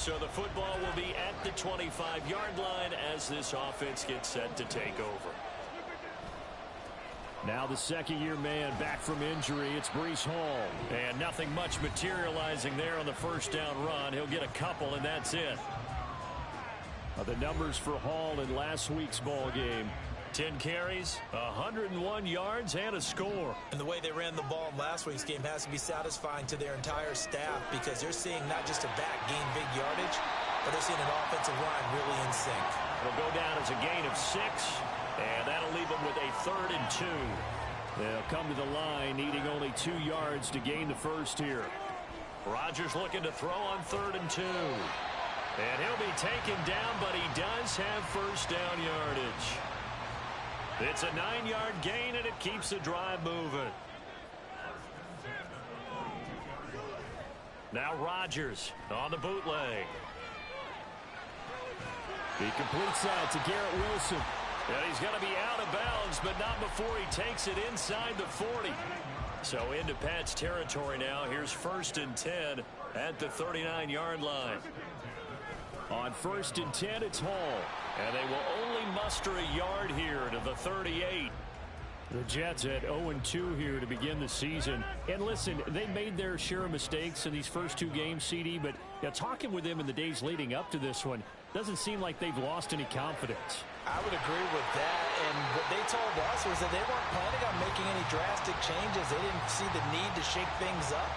So the football will be at the 25-yard line as this offense gets set to take over. Now the second-year man back from injury. It's Breece Hall. And nothing much materializing there on the first down run. He'll get a couple, and that's it. The numbers for Hall in last week's ball game. 10 carries, 101 yards, and a score. And the way they ran the ball in last week's game has to be satisfying to their entire staff because they're seeing not just a back gain big yardage, but they're seeing an offensive line really in sync. It'll go down as a gain of 6, and that'll leave them with a 3rd and 2. They'll come to the line needing only 2 yards to gain the first here. Rodgers looking to throw on 3rd and 2. And he'll be taken down, but he does have first down yardage. It's a 9-yard gain, and it keeps the drive moving. Now Rodgers on the bootleg. He completes that to Garrett Wilson. And he's going to be out of bounds, but not before he takes it inside the 40. So into Pat's territory now. Here's 1st and 10 at the 39-yard line. On 1st and 10, it's Hall. And they will only muster a yard here to the 38. The Jets at 0-2 here to begin the season. And listen, they made their share of mistakes in these first 2 games, CD, but talking with them in the days leading up to this one, doesn't seem like they've lost any confidence. I would agree with that, and what they told us was that they weren't planning on making any drastic changes. They didn't see the need to shake things up.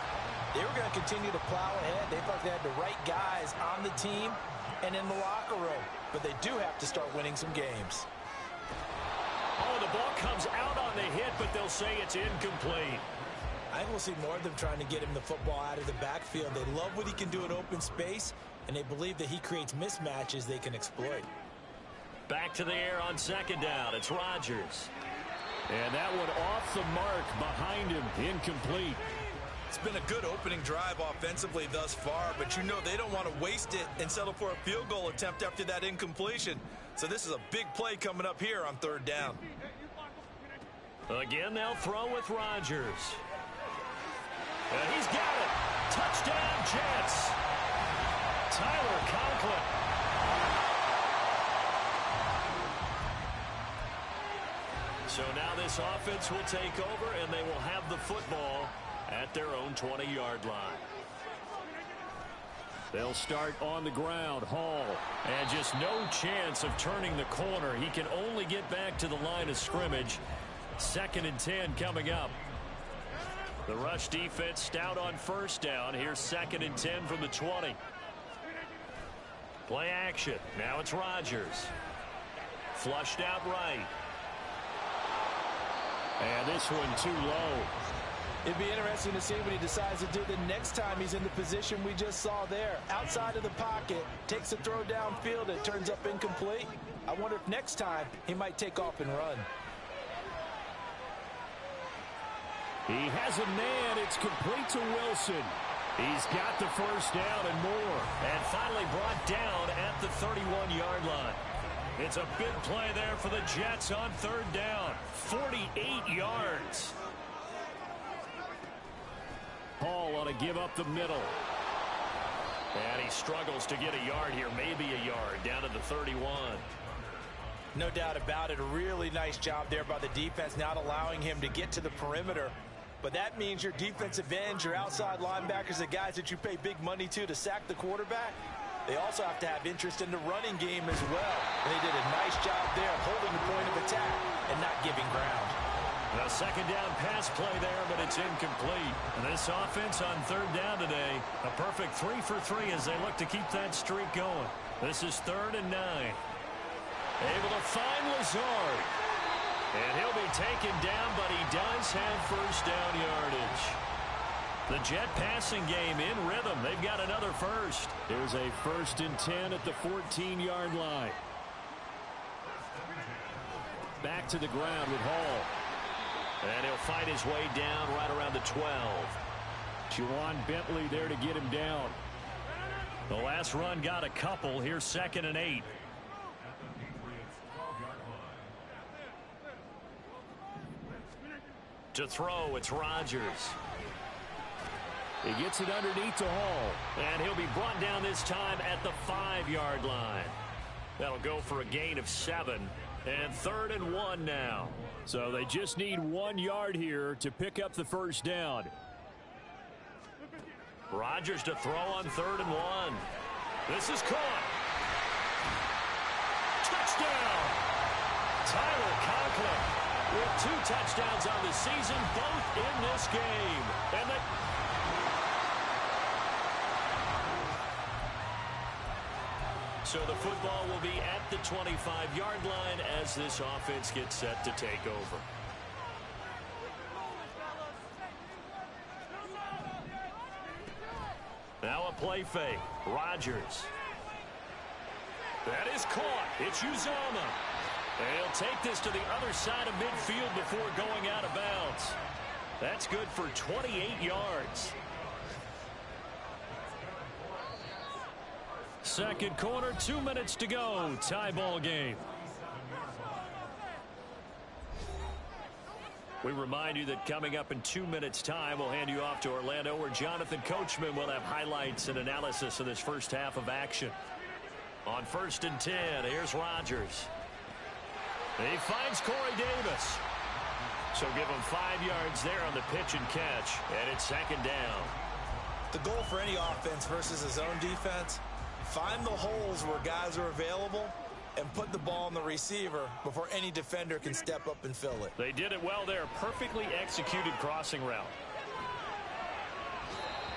They were going to continue to plow ahead. They thought they had the right guys on the team and in the locker room, but they do have to start winning some games. Oh, the ball comes out on the hit, but they'll say it's incomplete. I think we'll see more of them trying to get him the football out of the backfield. They love what he can do in open space, and they believe that he creates mismatches they can exploit. Back to the air on 2nd down. It's Rodgers. And that one off the mark behind him, incomplete. It's been a good opening drive offensively thus far, but you know they don't want to waste it and settle for a field goal attempt after that incompletion. So this is a big play coming up here on 3rd down. Again, they'll throw with Rodgers. And he's got it. Touchdown, Jets. Tyler Conklin. So now this offense will take over, and they will have the football at their own 20-yard line. They'll start on the ground. Hall. And just no chance of turning the corner. He can only get back to the line of scrimmage. 2nd and 10 coming up. The rush defense stout on 1st down. Here's 2nd and 10 from the 20. Play action. Now it's Rodgers. Flushed out right. And this one too low. It'd be interesting to see what he decides to do the next time he's in the position we just saw there. Outside of the pocket, takes a throw downfield, it turns up incomplete. I wonder if next time he might take off and run. He has a man. It's complete to Wilson. He's got the first down and more. And finally brought down at the 31-yard line. It's a big play there for the Jets on 3rd down. 48 yards. Hall ought to give up the middle. And he struggles to get a yard here, maybe a yard, down to the 31. No doubt about it. A really nice job there by the defense, not allowing him to get to the perimeter. But that means your defensive ends, your outside linebackers, the guys that you pay big money to sack the quarterback, they also have to have interest in the running game as well. And they did a nice job there holding the point of attack and not giving ground. A 2nd down pass play there, but it's incomplete. And this offense on 3rd down today, a perfect 3 for 3 as they look to keep that streak going. This is 3rd and 9. Able to find Lazard. And he'll be taken down, but he does have first down yardage. The Jet passing game in rhythm. They've got another first. There's a 1st and 10 at the 14-yard line. Back to the ground with Hall. And he'll fight his way down right around the 12. Juwan Bentley there to get him down. The last run got a couple. Here's 2nd and 8. To throw, it's Rodgers. He gets it underneath to Hall. And he'll be brought down this time at the 5-yard line. That'll go for a gain of 7. And 3rd and 1 now. So they just need 1 yard here to pick up the first down. Rodgers to throw on 3rd and 1. This is caught. Touchdown! Tyler Conklin with 2 touchdowns on the season, both in this game. And so the football will be at the 25-yard line as this offense gets set to take over. Now a play fake. Rodgers. That is caught. It's Uzomah. And he'll take this to the other side of midfield before going out of bounds. That's good for 28 yards. Second quarter, 2 minutes to go. Tie ball game. We remind you that coming up in 2 minutes' time, we'll hand you off to Orlando, where Jonathan Coachman will have highlights and analysis of this first half of action. On 1st and 10, here's Rodgers. He finds Corey Davis. So give him 5 yards there on the pitch and catch, and it's 2nd down. The goal for any offense versus his own defense, find the holes where guys are available and put the ball on the receiver before any defender can step up and fill it. They did it well there. Perfectly executed crossing route.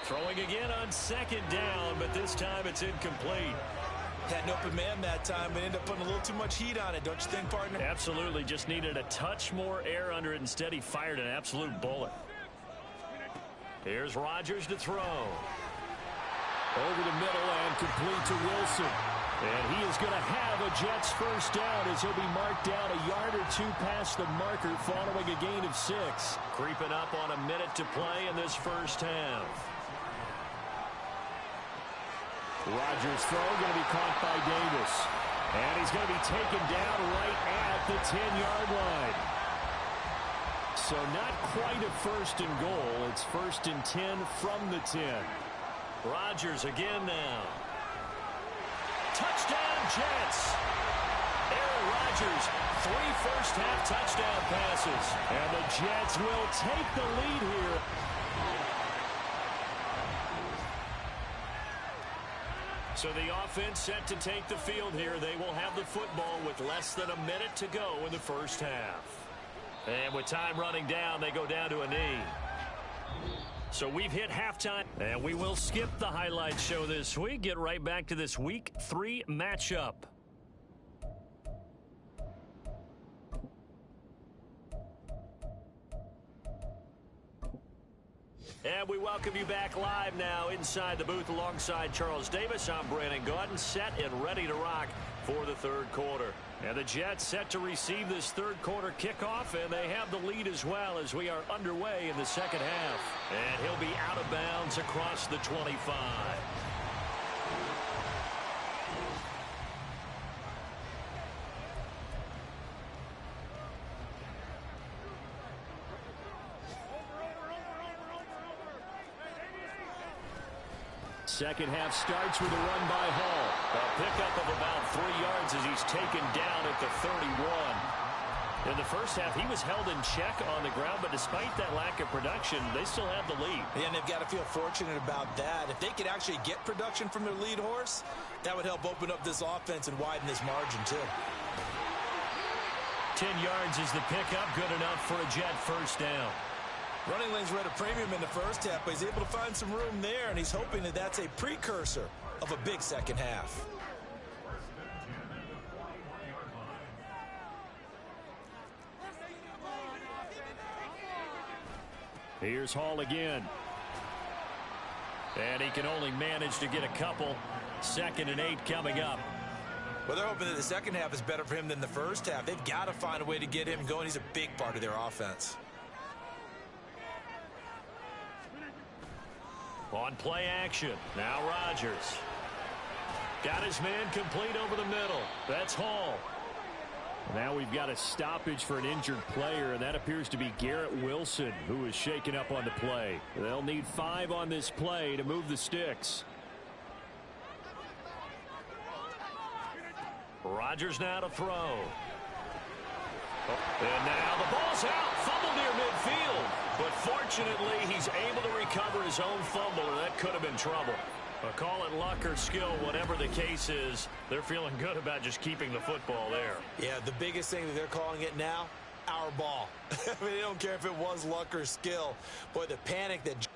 Throwing again on 2nd down, but this time it's incomplete. Had an open man that time, but ended up putting a little too much heat on it, don't you think, partner? Absolutely. Just needed a touch more air under it. Instead, he fired an absolute bullet. Here's Rodgers to throw. Over the middle and complete to Wilson. And he is going to have a Jets first down as he'll be marked down a yard or 2 past the marker following a gain of 6. Creeping up on a minute to play in this first half. Rodgers' throw going to be caught by Davis. And he's going to be taken down right at the 10-yard line. So not quite a 1st and goal. It's 1st and 10 from the 10. Rodgers again now. Touchdown Jets. Aaron Rodgers, 3 first-half touchdown passes. And the Jets will take the lead here. So the offense set to take the field here. They will have the football with less than a minute to go in the first half. And with time running down, they go down to a knee. So we've hit halftime, and we will skip the highlight show this week. Get right back to this Week 3 matchup. And we welcome you back live now inside the booth alongside Charles Davis. I'm Brandon Gaudin, set and ready to rock for the 3rd quarter. And the Jets set to receive this 3rd quarter kickoff, and they have the lead as well as we are underway in the 2nd half. And he'll be out of bounds across the 25. Second half starts with a run by Hall. A pickup of about 3 yards as he's taken down at the 31. In the first half, he was held in check on the ground, but despite that lack of production, they still have the lead. Yeah, and they've got to feel fortunate about that. If they could actually get production from their lead horse, that would help open up this offense and widen this margin, too. 10 yards is the pickup, good enough for a Jet first down. Running lanes were at a premium in the first half, but he's able to find some room there, and he's hoping that that's a precursor of a big second half. Here's Hall again. And he can only manage to get a couple. 2nd and 8 coming up. Well, they're hoping that the second half is better for him than the first half. They've got to find a way to get him going. He's a big part of their offense. On play action, now Rodgers. Got his man complete over the middle. That's Hall. Now we've got a stoppage for an injured player, and that appears to be Garrett Wilson, who is shaken up on the play. They'll need 5 on this play to move the sticks. Rodgers now to throw. And now the ball's out. Fumble near midfield. But fortunately, he's able to recover his own fumble, or that could have been trouble. But call it luck or skill, whatever the case is, they're feeling good about just keeping the football there. Yeah, the biggest thing that they're calling it now, our ball. I mean, they don't care if it was luck or skill. Boy, the panic that...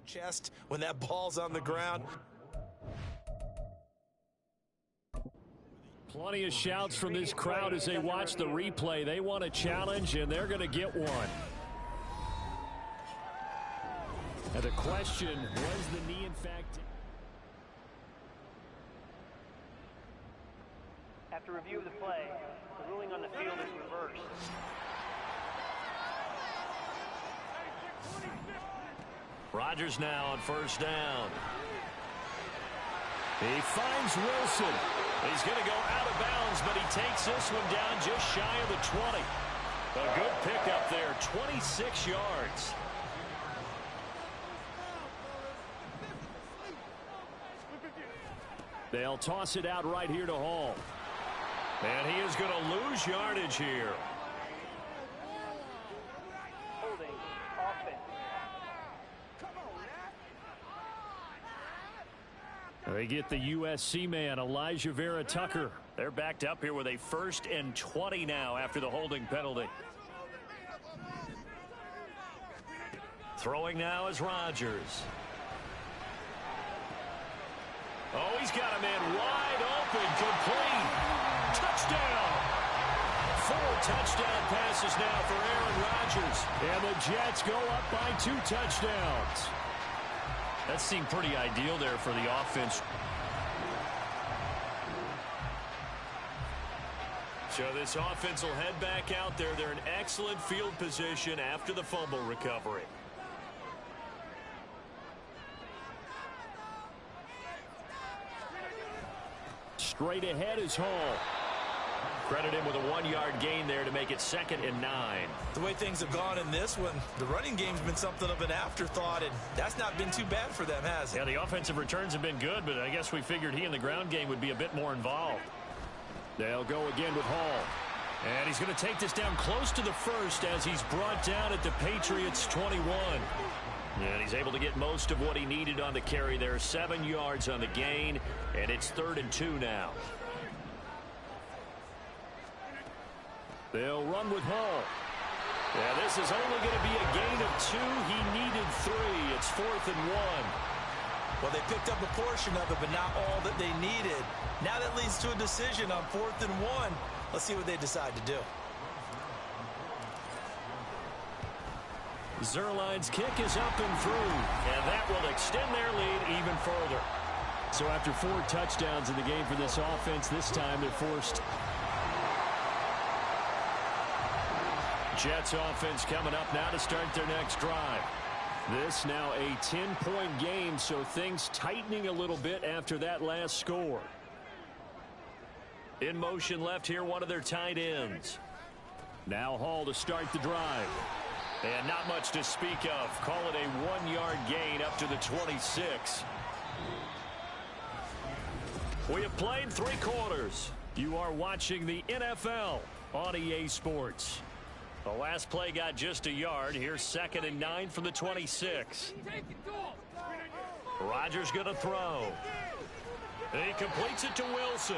chest when that ball's on the ground. Plenty of shouts from this crowd as they watch the replay. They want a challenge, and they're going to get one. And the question, was the knee in fact... After review of the play, the ruling on the field is reversed. Rodgers now on first down. He finds Wilson. He's going to go out of bounds, but he takes this one down just shy of the 20. A good pickup there, 26 yards. They'll toss it out right here to Hall. And he is going to lose yardage here. Holding offense. They get the USC man, Elijah Vera Tucker. They're backed up here with a 1st and 20 now after the holding penalty. Throwing now is Rodgers. Oh, he's got a man wide open, complete. Touchdown. 4 touchdown passes now for Aaron Rodgers. And the Jets go up by 2 touchdowns. That seemed pretty ideal there for the offense. So this offense will head back out there. They're in excellent field position after the fumble recovery. Straight ahead is Hall. Credit him with a 1-yard gain there to make it 2nd and 9. The way things have gone in this one, the running game's been something of an afterthought, and that's not been too bad for them, has it? Yeah, the offensive returns have been good, but I guess we figured he in the ground game would be a bit more involved. They'll go again with Hall. And he's going to take this down close to the 1st as he's brought down at the Patriots' 21. And he's able to get most of what he needed on the carry there. 7 yards on the gain, and it's 3rd and 2 now. They'll run with Hall. Yeah, this is only going to be a gain of 2. He needed 3. It's 4th and 1. Well, they picked up a portion of it, but not all that they needed. Now that leads to a decision on 4th and 1. Let's see what they decide to do. Zerline's kick is up and through, and that will extend their lead even further. So after 4 touchdowns in the game for this offense, this time they're forced. Jets offense coming up now to start their next drive. This now a 10-point game, so things tightening a little bit after that last score. In motion left here, one of their tight ends. Now Hall to start the drive. And not much to speak of. Call it a 1-yard gain up to the 26. We have played 3 quarters. You are watching the NFL on EA Sports. The last play got just a yard. Here's 2nd and 9 from the 26. Rodgers going to throw. And he completes it to Wilson.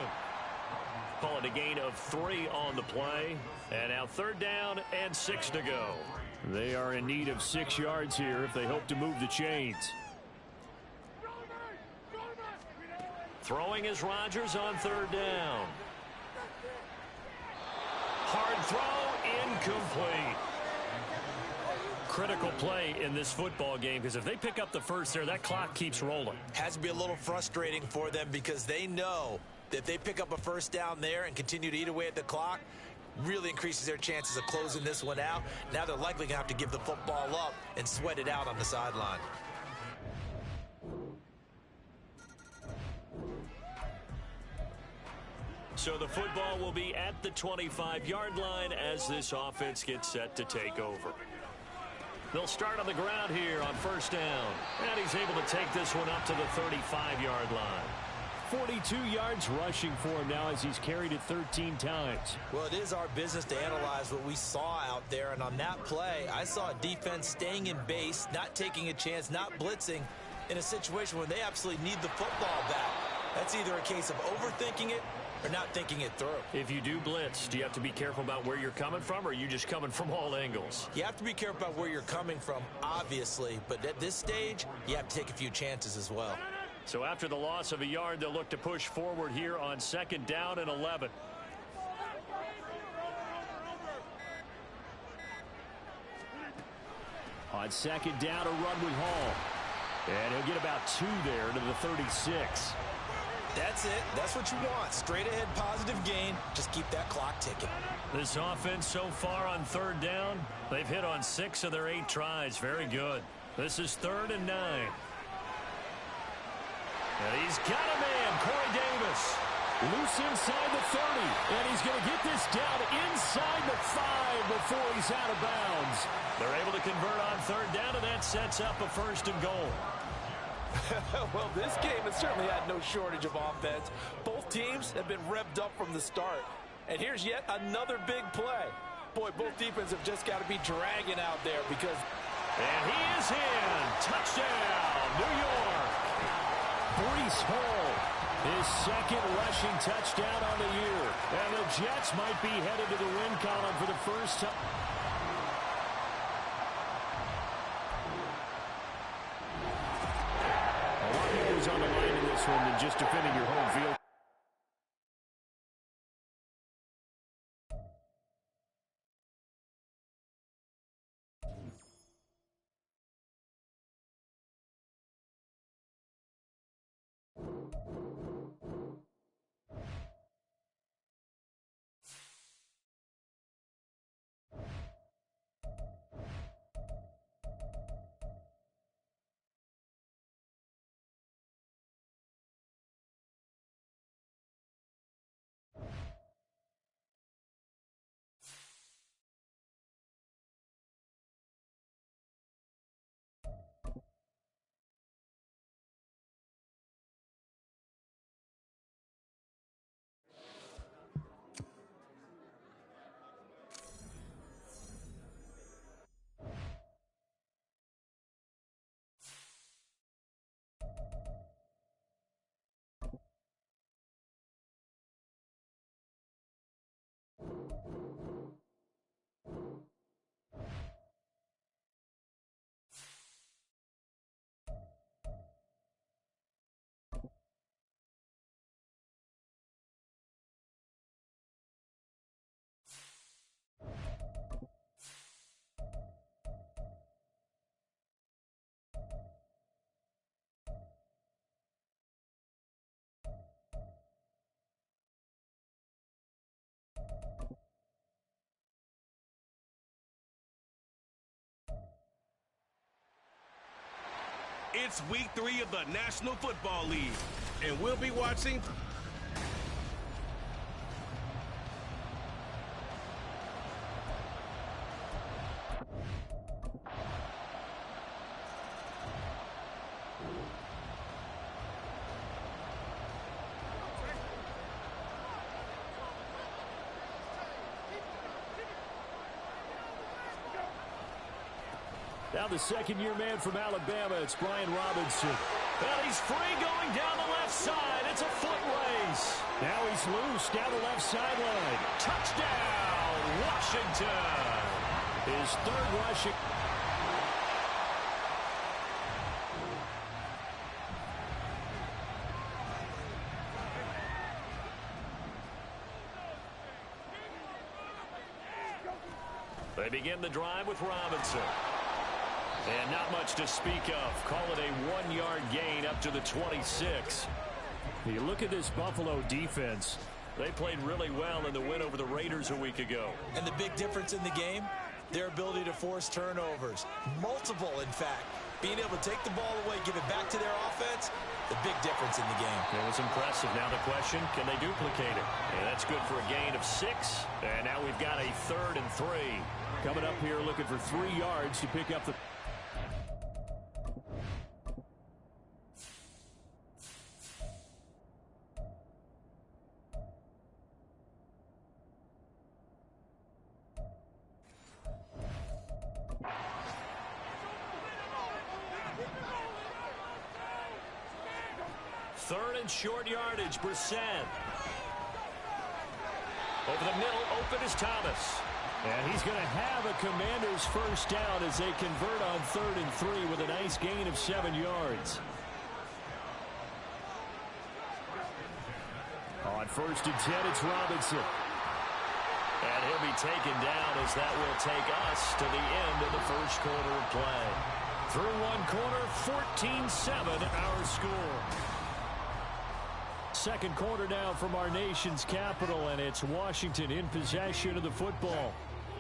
Call it a gain of 3 on the play. And now 3rd down and 6 to go. They are in need of 6 yards here if they hope to move the chains. Throwing is Rodgers on 3rd down. Hard throw incomplete. Critical play in this football game, because if they pick up the first there, that clock keeps rolling. Has to be a little frustrating for them because they know that if they pick up a first down there and continue to eat away at the clock, really increases their chances of closing this one out. Now they're likely going to have to give the football up and sweat it out on the sideline. So the football will be at the 25-yard line as this offense gets set to take over. They'll start on the ground here on first down. And he's able to take this one up to the 35-yard line. 42 yards rushing for him now as he's carried it 13 times. Well, it is our business to analyze what we saw out there. And on that play, I saw a defense staying in base, not taking a chance, not blitzing in a situation where they absolutely need the football back. That's either a case of overthinking it or not thinking it through. If you do blitz, do you have to be careful about where you're coming from, or are you just coming from all angles? You have to be careful about where you're coming from, obviously. But at this stage, you have to take a few chances as well. So after the loss of a yard, they'll look to push forward here on second down and 11. On second down, a run with Hall. And he'll get about 2 there to the 36. That's it. That's what you want. Straight ahead positive gain. Just keep that clock ticking. This offense so far on third down, they've hit on 6 of their 8 tries. Very good. This is 3rd and 9. And he's got a man, Corey Davis. Loose inside the 30. And he's going to get this down inside the 5 before he's out of bounds. They're able to convert on third down, and that sets up a 1st and goal. Well, this game has certainly had no shortage of offense. Both teams have been revved up from the start. And here's yet another big play. Boy, both defenses have just got to be dragging out there because... And he is in. Touchdown, New York. Breece Hall, his 2nd rushing touchdown on the year. And the Jets might be headed to the win column for the first time. On the line in this one than just defending your home field. It's week 3 of the National Football League, and we'll be watching Now the second-year man from Alabama, it's Brian Robinson. Well, he's free going down the left side. It's a foot race. Now he's loose down the left sideline. Touchdown, Washington. His 3rd rushing. They begin the drive with Robinson. And not much to speak of. Call it a 1-yard gain up to the 26. You look at this Buffalo defense. They played really well in the win over the Raiders a week ago. And the big difference in the game, their ability to force turnovers. Multiple, in fact. Being able to take the ball away, give it back to their offense, the big difference in the game. It was impressive. Now the question, can they duplicate it? And that's good for a gain of 6. And now we've got a 3rd and 3. Coming up here looking for 3 yards to pick up the... Third and short yardage, Brissett. Over the middle, open is Thomas. And he's going to have a Commanders first down as they convert on 3rd and 3 with a nice gain of 7 yards. On 1st and 10, it's Robinson. And he'll be taken down as that will take us to the end of the first quarter of play. Through one quarter, 14-7 our score. Second quarter now from our nation's capital, and it's Washington in possession of the football.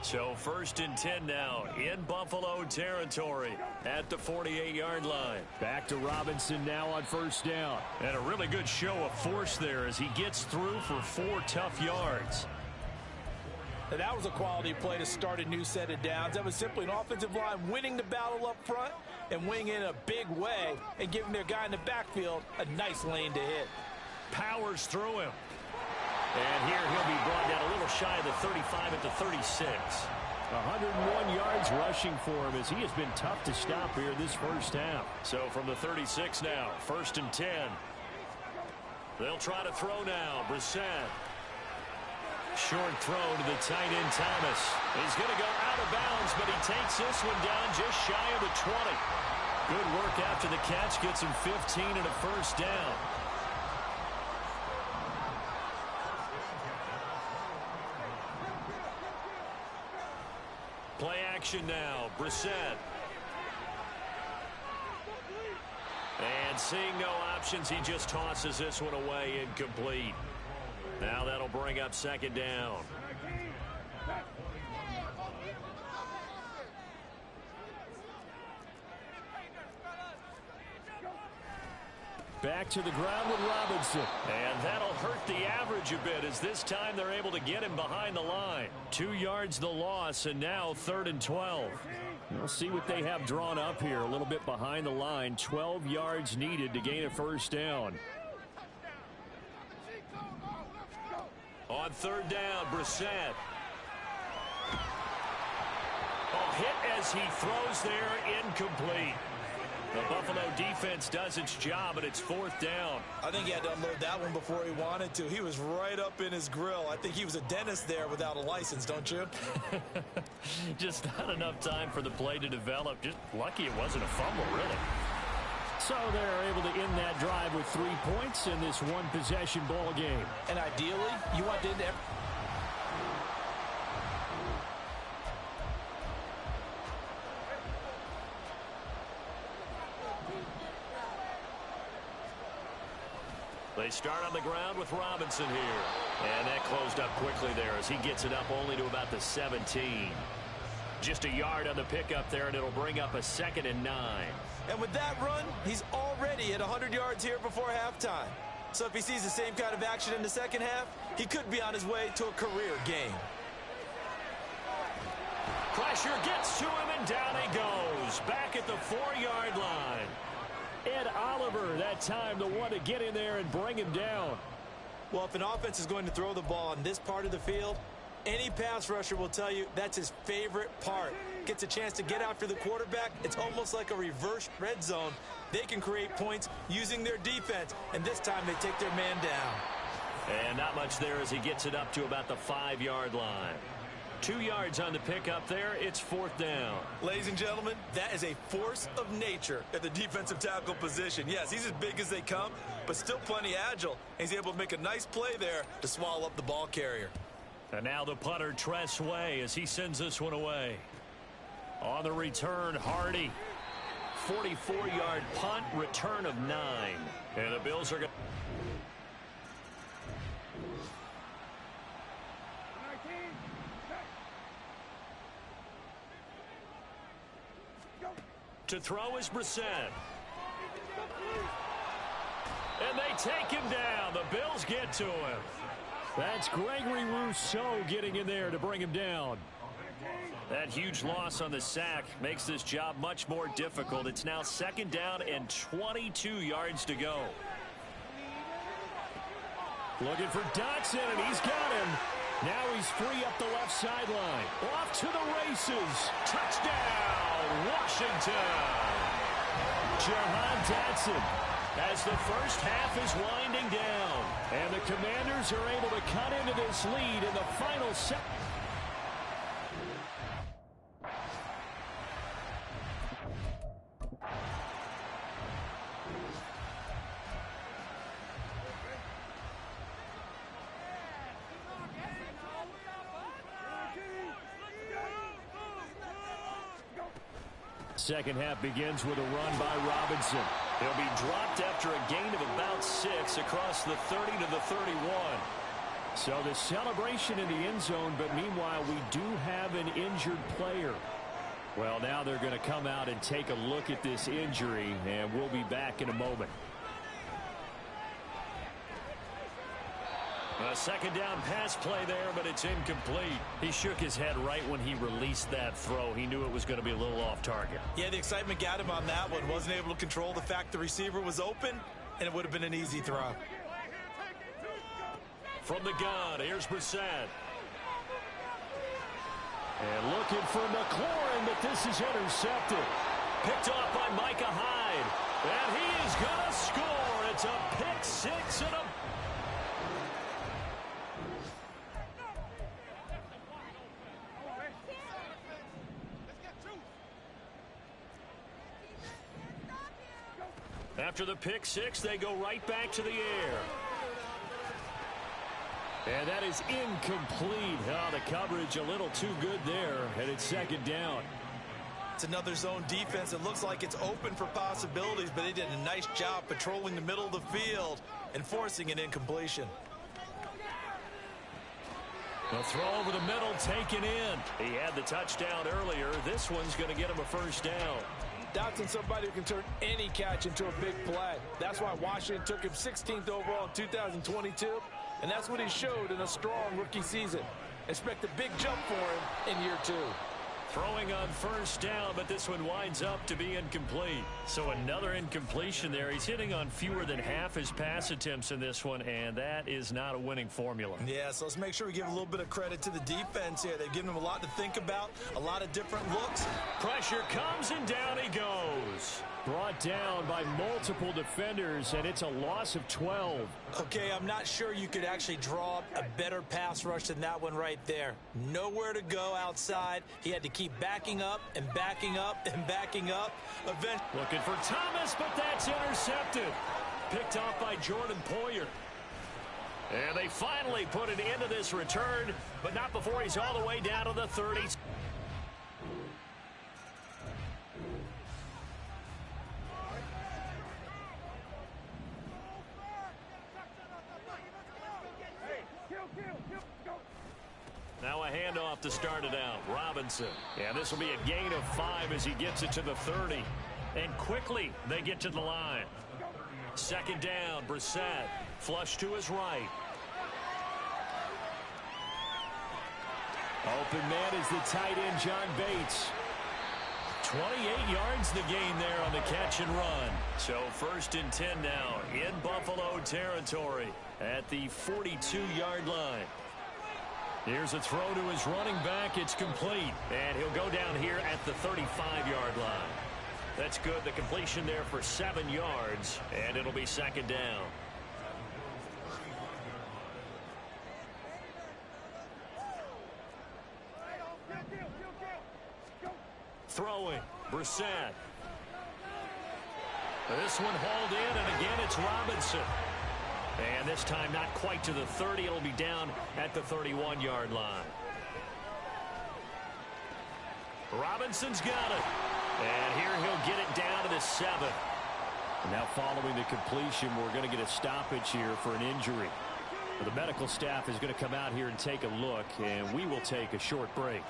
So 1st and 10 now in Buffalo territory at the 48-yard line. Back to Robinson now on 1st down. And a really good show of force there as he gets through for 4 tough yards. And that was a quality play to start a new set of downs. That was simply an offensive line winning the battle up front and winning in a big way and giving their guy in the backfield a nice lane to hit. Powers through him. And here he'll be brought down a little shy of the 35 at the 36. 101 yards rushing for him as he has been tough to stop here this first half. So from the 36 now, 1st and 10. They'll try to throw now. Brissett. Short throw to the tight end Thomas. He's going to go out of bounds, but he takes this one down just shy of the 20. Good work after the catch. Gets him 15 and a first down. Play action now. Brissett. And seeing no options, he just tosses this one away incomplete. Now that'll bring up 2nd down. Back to the ground with Robinson. And that'll hurt the average a bit as this time they're able to get him behind the line. 2 yards the loss, and now 3rd and 12. We'll see what they have drawn up here. A little bit behind the line. 12 yards needed to gain a first down. On 3rd down, Brissett. Oh, hit as he throws there, incomplete. The Buffalo defense does its job, and it's 4th down. I think he had to unload that one before he wanted to. He was right up in his grill. I think he was a dentist there without a license, don't you? Just not enough time for the play to develop. Just lucky it wasn't a fumble, really. So they're able to end that drive with 3 points in this one-possession ball game. And ideally, you want to end every... They start on the ground with Robinson here. And that closed up quickly there as he gets it up only to about the 17. Just a yard on the pickup there, and it'll bring up a 2nd and 9. And with that run, he's already at 100 yards here before halftime. So if he sees the same kind of action in the second half, he could be on his way to a career game. Pressure gets to him, and down he goes. Back at the 4-yard line. Ed Oliver, that time, the one to get in there and bring him down. Well, if an offense is going to throw the ball in this part of the field, any pass rusher will tell you that's his favorite part. Gets a chance to get after the quarterback. It's almost like a reverse red zone. They can create points using their defense, and this time they take their man down. And not much there as he gets it up to about the 5-yard line. 2 yards on the pickup there. It's 4th down. Ladies and gentlemen, that is a force of nature at the defensive tackle position. Yes, he's as big as they come, but still plenty agile. He's able to make a nice play there to swallow up the ball carrier. And now the punter, Tress Way, as he sends this one away. On the return, Hardy. 44-yard punt, return of 9. And the Bills are going to throw is Brissett. And they take him down. The Bills get to him. That's Gregory Rousseau getting in there to bring him down. That huge loss on the sack makes this job much more difficult. It's now 2nd down and 22 yards to go. Looking for Dotson, and he's got him. Now he's free up the left sideline. Off to the races. Touchdown, Washington. Jahan Dotson. As the first half is winding down. And the Commanders are able to cut into this lead in the final set. Second half begins with a run by Robinson. He'll be dropped after a gain of about 6 across the 30 to the 31. So the celebration in the end zone, but meanwhile we do have an injured player. Well, now they're going to come out and take a look at this injury, and we'll be back in a moment. A 2nd down pass play there, but it's incomplete. He shook his head right when he released that throw. He knew it was going to be a little off target. Yeah, the excitement got him on that one. Wasn't able to control the fact the receiver was open, and it would have been an easy throw. From the gun, here's Brissett. And looking for McLaurin, but this is intercepted. Picked off by Micah Hyde. And he is going to score. It's a pick 6 and a... After the pick 6, they go right back to the air. And that is incomplete. Oh, the coverage a little too good there, and it's 2nd down. It's another zone defense. It looks like it's open for possibilities, but they did a nice job patrolling the middle of the field and forcing an incompletion. The throw over the middle taken in. He had the touchdown earlier. This one's going to get him a first down. Dotson, somebody who can turn any catch into a big play. That's why Washington took him 16th overall in 2022, and that's what he showed in a strong rookie season. Expect a big jump for him in year 2. Throwing on first down, but this one winds up to be incomplete. So another incompletion there. He's hitting on fewer than half his pass attempts in this one, and that is not a winning formula. Yeah, so let's make sure we give a little bit of credit to the defense here. They've given him a lot to think about, a lot of different looks. Pressure comes, and down he goes. Brought down by multiple defenders, and it's a loss of 12. Okay, I'm not sure you could actually draw up a better pass rush than that one right there. Nowhere to go outside. He had to keep backing up and backing up and backing up. Looking for Thomas, but that's intercepted. Picked off by Jordan Poyer. And they finally put an end to this return, but not before he's all the way down to the 30s. Now a handoff to start it out. Robinson. Yeah, this will be a gain of 5 as he gets it to the 30. And quickly they get to the line. 2nd down, Brissett. Flush to his right. Open man is the tight end, John Bates. 28 yards the gain there on the catch and run. So 1st and 10 now in Buffalo territory at the 42-yard line. Here's a throw to his running back. It's complete. And he'll go down here at the 35-yard line. That's good. The completion there for 7 yards. And it'll be 2nd down. Throwing. Brissett. This one hauled in, and again it's Robinson. And this time not quite to the 30. It'll be down at the 31-yard line. Robinson's got it. And here he'll get it down to the 7. Now following the completion, we're going to get a stoppage here for an injury. The medical staff is going to come out here and take a look, and we will take a short break.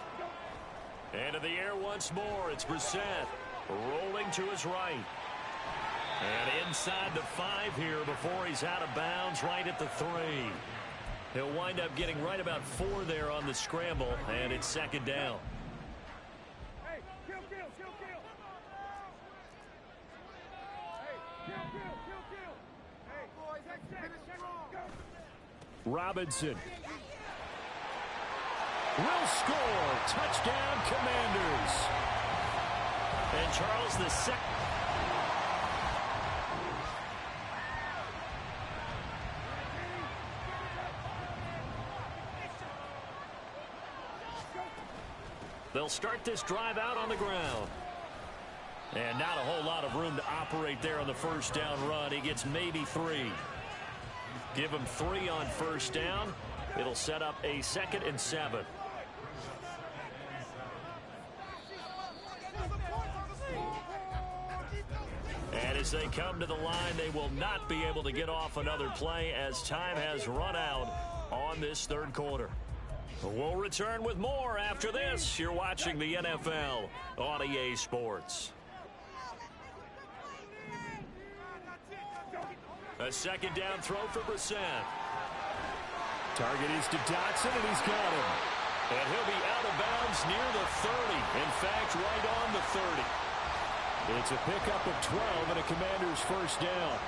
And in the air once more, it's Brissett rolling to his right. And inside the 5 here before he's out of bounds right at the 3. He'll wind up getting right about 4 there on the scramble, and it's second down. Robinson will score. Touchdown, Commanders. And Charles, the second. They'll start this drive out on the ground. And not a whole lot of room to operate there on the first down run. He gets maybe 3. Give him 3 on first down. It'll set up a 2nd and 7. And as they come to the line, they will not be able to get off another play as time has run out on this third quarter. We'll return with more after this. You're watching the NFL on EA Sports. A second down throw for Brissett. Target is to Dotson, and he's got him. And he'll be out of bounds near the 30. In fact, right on the 30. It's a pickup of 12 and a Commander's first down.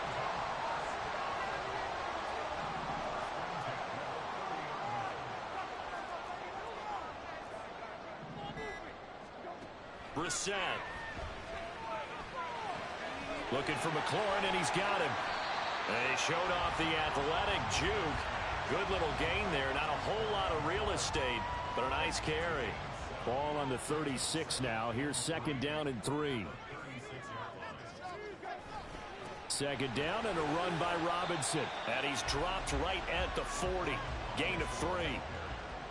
Brissett. Looking for McLaurin, and he's got him. They showed off the athletic juke. Good little gain there. Not a whole lot of real estate, but a nice carry. Ball on the 36 now. Here's second down and 3. Second down and a run by Robinson. And he's dropped right at the 40. Gain of 3.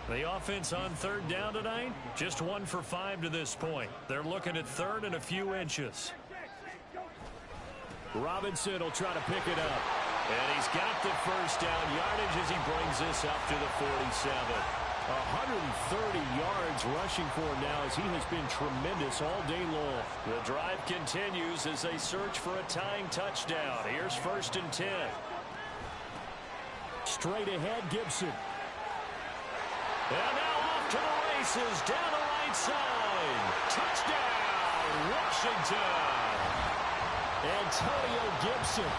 The offense on third down tonight, just 1 for 5 to this point. They're looking at third and a few inches. Robinson will try to pick it up. And he's got the first down yardage as he brings this up to the 47. 130 yards rushing for him now as he has been tremendous all day long. The drive continues as they search for a tying touchdown. Here's 1st and 10. Straight ahead, Gibson. And now off to the races down the right side. Touchdown, Washington. Antonio Gibson.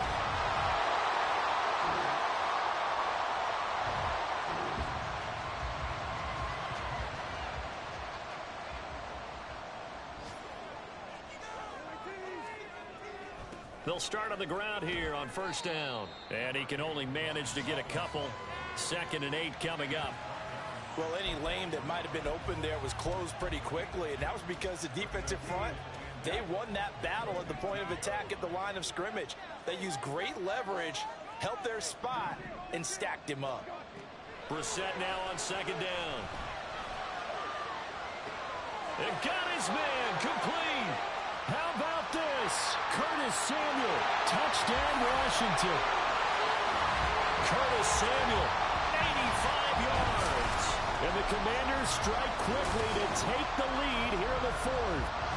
They'll start on the ground here on first down. And he can only manage to get a couple. 2nd and 8 coming up. Well, any lane that might have been open there was closed pretty quickly, and that was because the defensive front, they won that battle at the point of attack at the line of scrimmage. They used great leverage, held their spot, and stacked him up. Brissett now on second down. And got his man complete. How about this? Curtis Samuel, touchdown Washington. Curtis Samuel, 85 yards. And the Commanders strike quickly to take the lead here in the 4th.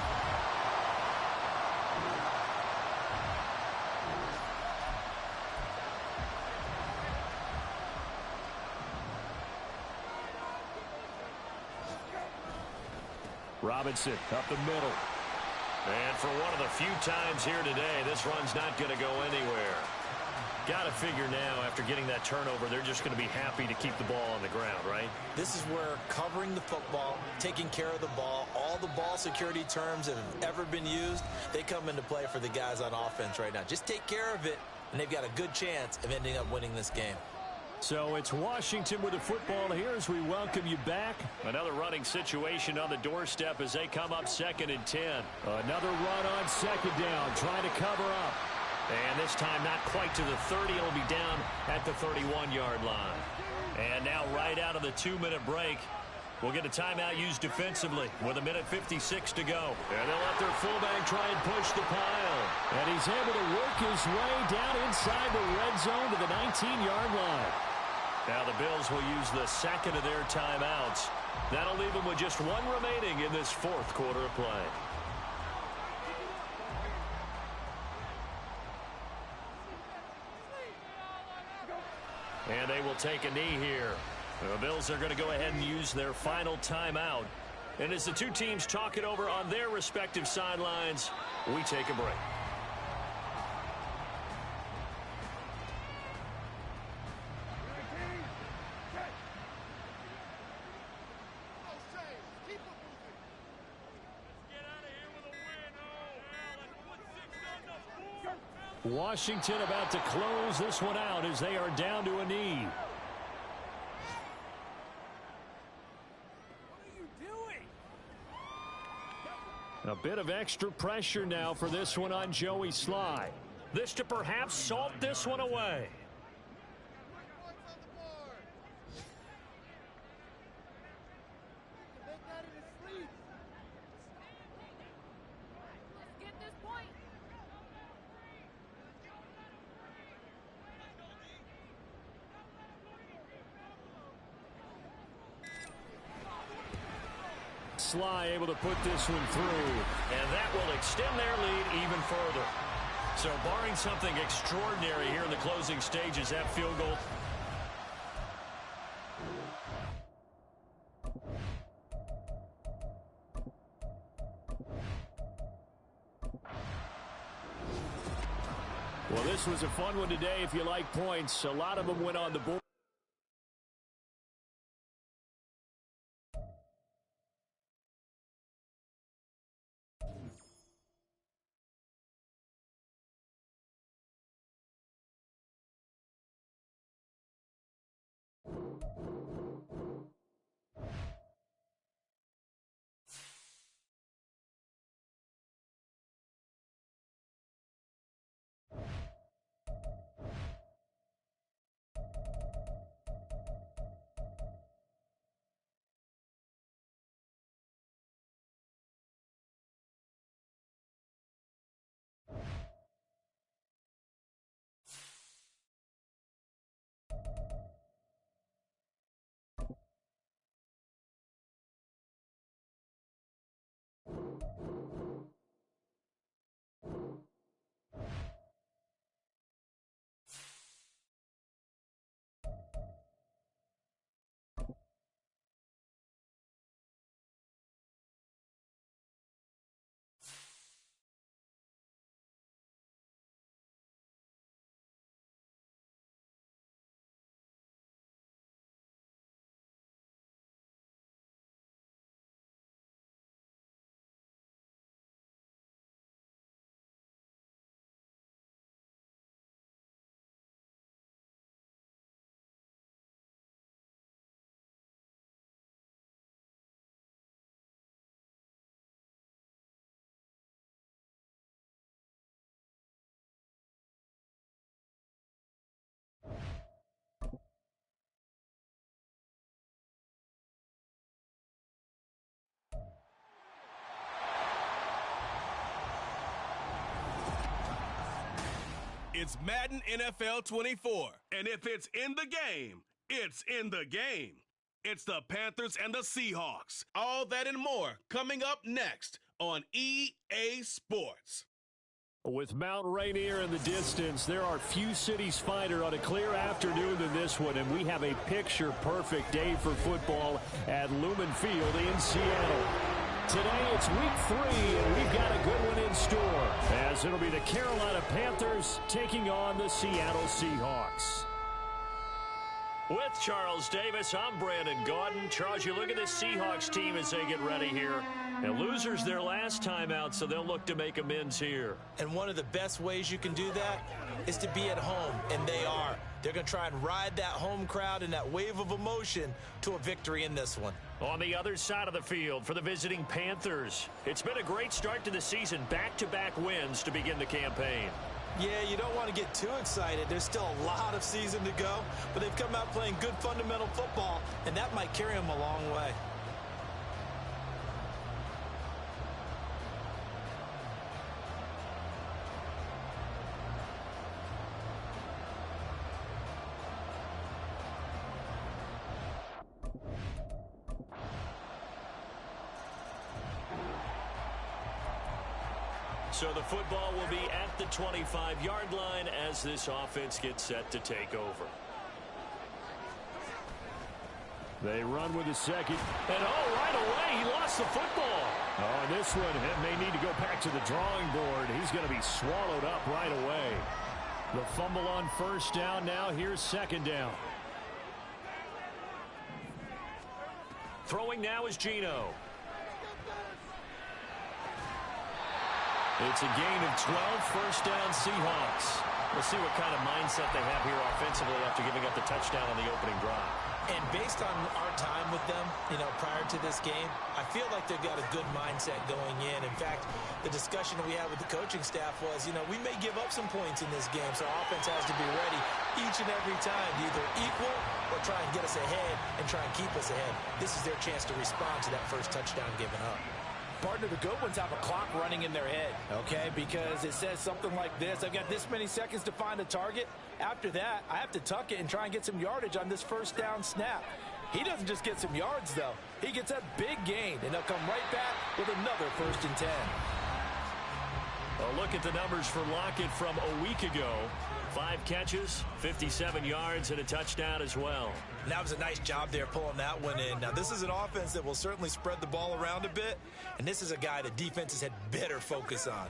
Robinson up the middle. And for one of the few times here today, this run's not going to go anywhere. Got to figure now, after getting that turnover, they're just going to be happy to keep the ball on the ground, right? This is where covering the football, taking care of the ball, all the ball security terms that have ever been used, they come into play for the guys on offense right now. Just take care of it, and they've got a good chance of ending up winning this game. So it's Washington with the football here as we welcome you back. Another running situation on the doorstep as they come up 2nd and 10. Another run on second down, trying to cover up. And this time not quite to the 30. It'll be down at the 31-yard line. And now right out of the 2-minute break, we'll get a timeout used defensively with 1:56 to go. And they'll let their fullback try and push the pile. And he's able to work his way down inside the red zone to the 19-yard line. Now the Bills will use the second of their timeouts. That'll leave them with just one remaining in this fourth quarter of play. And they will take a knee here. The Bills are going to go ahead and use their final timeout. And as the two teams talk it over on their respective sidelines, we take a break. Washington about to close this one out as they are down to a knee. A bit of extra pressure now for this one on Joey Sly. This to perhaps salt this one away. Sly able to put this one through, and that will extend their lead even further. So barring something extraordinary here in the closing stages, that field goal. Well, this was a fun one today if you like points. A lot of them went on the board. It's Madden NFL 24. And if it's in the game, it's in the game. It's the Panthers and the Seahawks. All that and more coming up next on EA Sports. With Mount Rainier in the distance, there are few cities finer on a clear afternoon than this one, and we have a picture-perfect day for football at Lumen Field in Seattle. Today it's week 3, and we've got a good one in store, as it'll be the Carolina Panthers taking on the Seattle Seahawks. With Charles Davis, I'm Brandon Gaudin. Charles, you look at this Seahawks team as they get ready here. And losers their last time out, so they'll look to make amends here. And one of the best ways you can do that is to be at home, and they are. They're going to try and ride that home crowd and that wave of emotion to a victory in this one. On the other side of the field for the visiting Panthers, it's been a great start to the season. Back-to-back wins to begin the campaign. Yeah, you don't want to get too excited. There's still a lot of season to go, but they've come out playing good fundamental football, and that might carry them a long way. So the football will be at the 25-yard line as this offense gets set to take over. They run with the second. And right away, he lost the football. And this one, it may need to go back to the drawing board. He's going to be swallowed up right away. The fumble on first down now. Here's second down. Throwing now is Geno. It's a gain of 12, first down Seahawks. We'll see what kind of mindset they have here offensively after giving up the touchdown on the opening drive. And based on our time with them, prior to this game, I feel like they've got a good mindset going in. In fact, the discussion that we had with the coaching staff was, we may give up some points in this game, so our offense has to be ready each and every time to either equal or try and get us ahead and try and keep us ahead. This is their chance to respond to that first touchdown given up. Partner, the good ones have a clock running in their head, okay? Because it says something like this: I've got this many seconds to find a target. After that, I have to tuck it and try and get some yardage on this first down snap. He doesn't just get some yards, though. He gets a big gain, and they'll come right back with another 1st and 10. A look at the numbers for Lockett from a week ago. 5 catches, 57 yards, and a touchdown as well. And that was a nice job there pulling that one in. Now, this is an offense that will certainly spread the ball around a bit, and this is a guy that defenses had better focus on.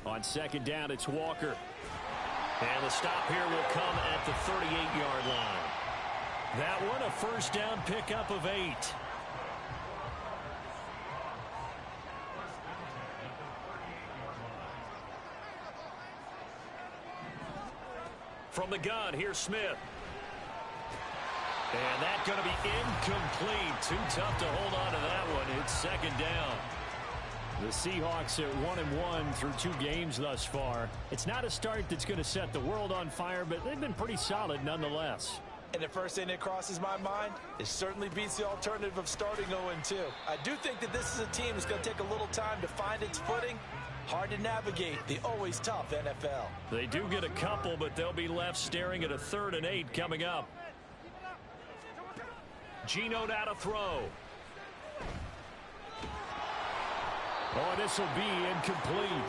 On second down, it's Walker. And the stop here will come at the 38-yard line. That one, a first down pickup of 8. From the gun, here's Smith. And that's going to be incomplete. Too tough to hold on to that one. It's second down. The Seahawks at 1-1 through 2 games thus far. It's not a start that's going to set the world on fire, but they've been pretty solid nonetheless. And the first thing that crosses my mind, it certainly beats the alternative of starting 0-2. I do think that this is a team that's going to take a little time to find its footing. Hard to navigate the always tough NFL. They do get a couple, but they'll be left staring at a 3rd and 8 coming up. Geno now to throw. This will be incomplete.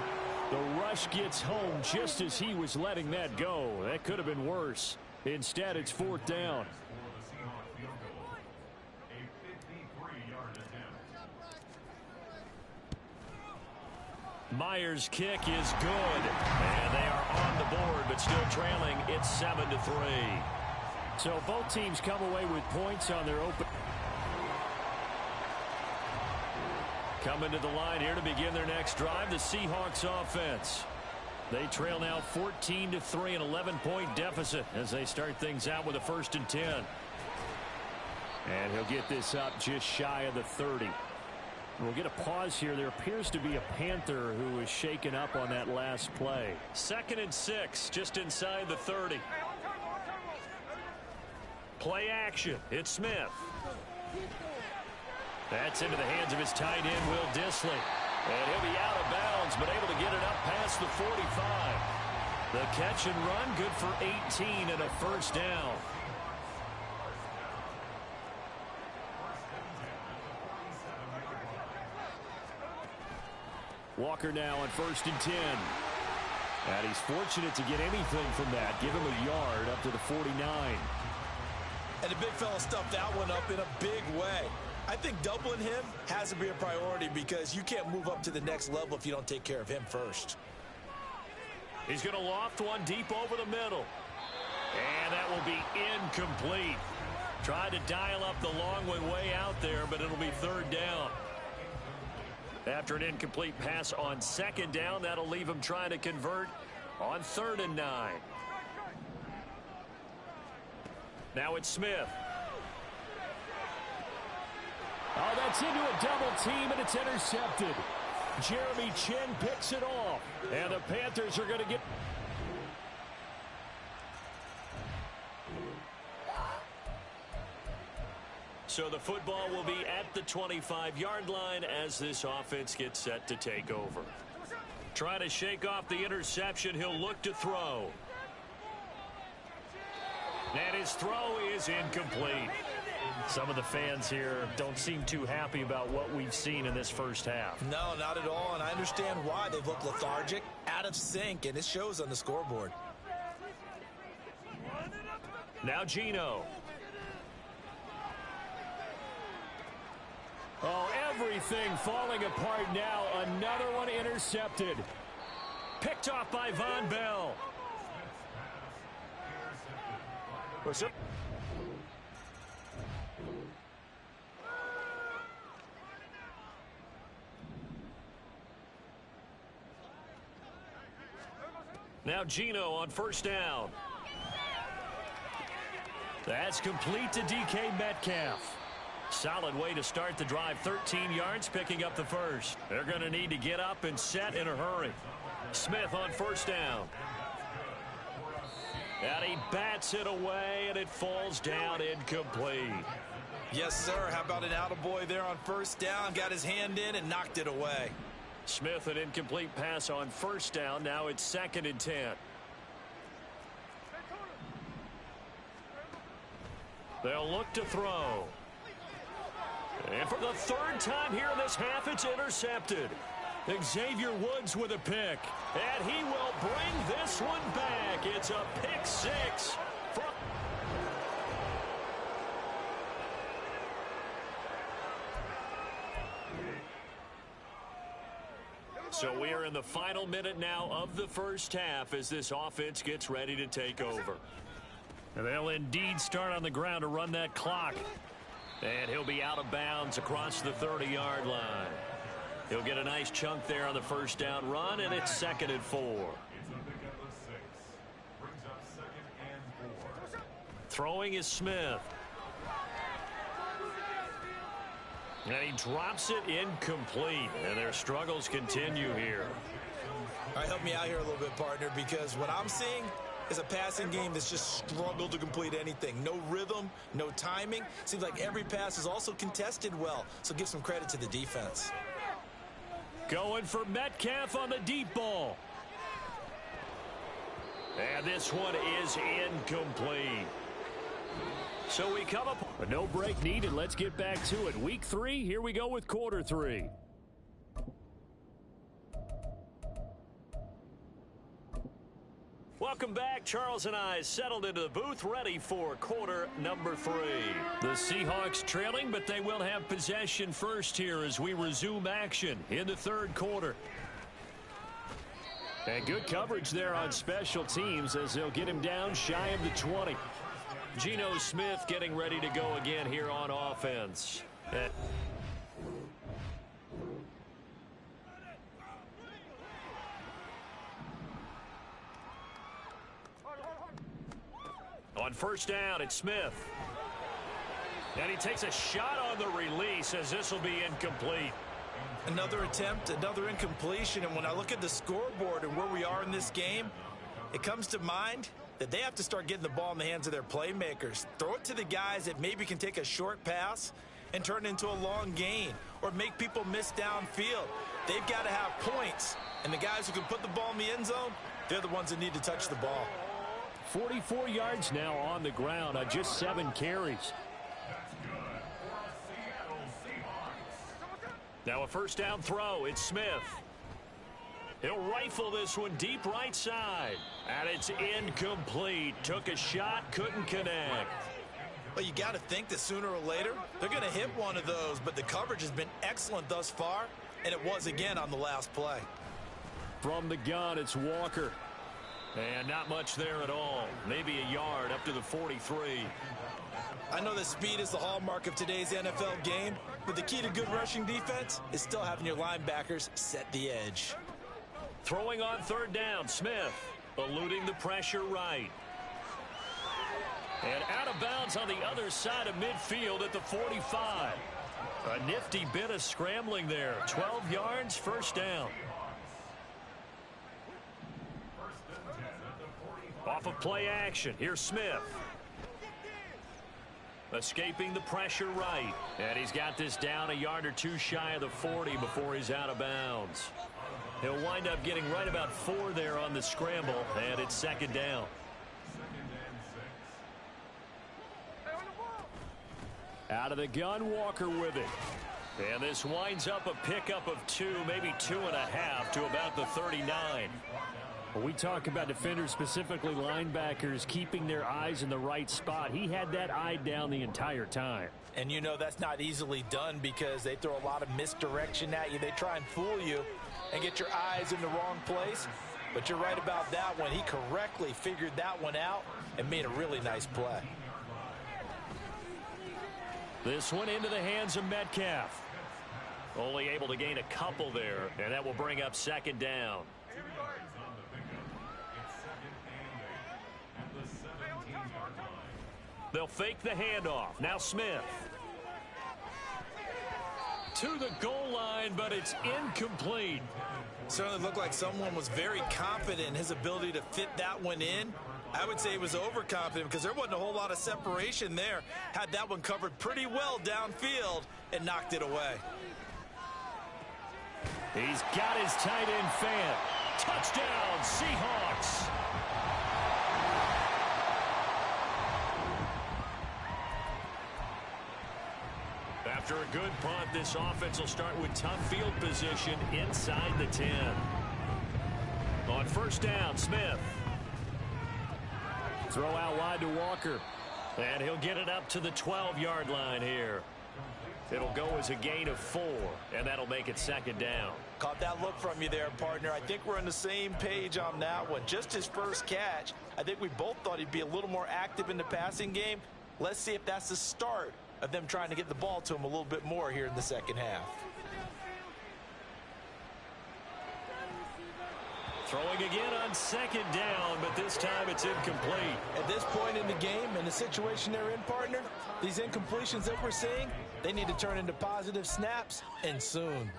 The rush gets home just as he was letting that go. That could have been worse. Instead, it's 4th down. Myers' kick is good. And they are on the board, but still trailing. It's 7-3. So both teams come away with points on their open. Coming to the line here to begin their next drive, the Seahawks offense. They trail now 14-3, an 11-point deficit as they start things out with a 1st and 10. And he'll get this up just shy of the 30. We'll get a pause here. There appears to be a Panther who was shaken up on that last play. 2nd and 6, just inside the 30. Play action. It's Smith. That's into the hands of his tight end, Will Dissly. And he'll be out of bounds, but able to get it up past the 45. The catch and run, good for 18 and a first down. Walker now on 1st and 10. And he's fortunate to get anything from that. Give him a yard up to the 49. And the big fella stuffed that one up in a big way. I think doubling him has to be a priority because you can't move up to the next level if you don't take care of him first. He's going to loft one deep over the middle. And that will be incomplete. Tried to dial up the long way out there, but it'll be 3rd down. After an incomplete pass on 2nd down, that'll leave him trying to convert on 3rd and 9. Now it's Smith. Oh, that's into a double team, and it's intercepted. Jeremy Chin picks it off. And the Panthers are going to get... So the football will be at the 25-yard line as this offense gets set to take over. Trying to shake off the interception. He'll look to throw. And his throw is incomplete. Some of the fans here don't seem too happy about what we've seen in this first half. No, not at all, and I understand why. They've looked lethargic, out of sync, and it shows on the scoreboard. Now Geno. Oh, everything falling apart now. Another one intercepted. Picked off by Von Bell. Now Geno on first down. That's complete to DK Metcalf. Solid way to start the drive. 13 yards, picking up the first. They're going to need to get up and set in a hurry. Smith on first down. And he bats it away, and it falls down incomplete. Yes, sir. How about an attaboy there on first down? Got his hand in and knocked it away. Smith, an incomplete pass on first down. Now it's 2nd and 10. They'll look to throw. And for the 3rd time here in this half, it's intercepted. Xavier Woods with a pick. And he will bring this one back. It's a pick 6. So we are in the final minute now of the first half as this offense gets ready to take over. And they'll indeed start on the ground to run that clock. And he'll be out of bounds across the 30-yard line. He'll get a nice chunk there on the first down run, and it's 2nd and 4. Throwing is Smith. And he drops it incomplete, and their struggles continue here. All right, help me out here a little bit, partner, because what I'm seeing is a passing game that's just struggled to complete anything. No rhythm, no timing. Seems like every pass is also contested well, so give some credit to the defense. Going for Metcalf on the deep ball. And this one is incomplete. So we come up. But no break needed. Let's get back to it. Week 3, here we go with quarter 3. Welcome back. Charles and I settled into the booth, ready for quarter number 3. The Seahawks trailing, but they will have possession first here as we resume action in the 3rd quarter. And good coverage there on special teams as they'll get him down shy of the 20. Geno Smith getting ready to go again here on offense. On first down, it's Smith. And he takes a shot on the release as this will be incomplete. Another attempt, another incompletion, and when I look at the scoreboard and where we are in this game, it comes to mind that they have to start getting the ball in the hands of their playmakers. Throw it to the guys that maybe can take a short pass and turn it into a long gain or make people miss downfield. They've got to have points, and the guys who can put the ball in the end zone, they're the ones that need to touch the ball. 44 yards now on the ground on just 7 carries. Now a first down throw. It's Smith. He'll rifle this one deep right side. And it's incomplete. Took a shot, couldn't connect. Well, you got to think that sooner or later, they're going to hit one of those, but the coverage has been excellent thus far, and it was again on the last play. From the gun, it's Walker. And not much there at all. Maybe a yard up to the 43. I know that speed is the hallmark of today's NFL game, but the key to good rushing defense is still having your linebackers set the edge. Throwing on third down, Smith eluding the pressure right. And out of bounds on the other side of midfield at the 45. A nifty bit of scrambling there. 12 yards, first down. Off of play action, here's Smith. Escaping the pressure right. And he's got this down a yard or two shy of the 40 before he's out of bounds. He'll wind up getting right about 4 there on the scramble, and it's second down. Out of the gun, Walker with it. And this winds up a pickup of 2, maybe 2.5 to about the 39. When we talk about defenders, specifically linebackers, keeping their eyes in the right spot, he had that eye down the entire time. And you know that's not easily done because they throw a lot of misdirection at you. They try and fool you and get your eyes in the wrong place. But you're right about that one. He correctly figured that one out and made a really nice play. This one into the hands of Metcalf. Only able to gain a couple there, and that will bring up second down. They'll fake the handoff. Now Smith. To the goal line, but it's incomplete. Certainly looked like someone was very confident in his ability to fit that one in. I would say he was overconfident because there wasn't a whole lot of separation there. Had that one covered pretty well downfield and knocked it away. He's got his tight end fan. Touchdown, Seahawks. After a good punt, this offense will start with tough field position inside the 10. On first down, Smith. Throw out wide to Walker. And he'll get it up to the 12-yard line here. It'll go as a gain of 4, and that'll make it second down. Caught that look from you there, partner. I think we're on the same page on that one. Just his first catch. I think we both thought he'd be a little more active in the passing game. Let's see if that's the start of them trying to get the ball to him a little bit more here in the second half. Throwing again on second down, but this time it's incomplete. At this point in the game, and the situation they're in, partner, these incompletions that we're seeing, they need to turn into positive snaps, and soon.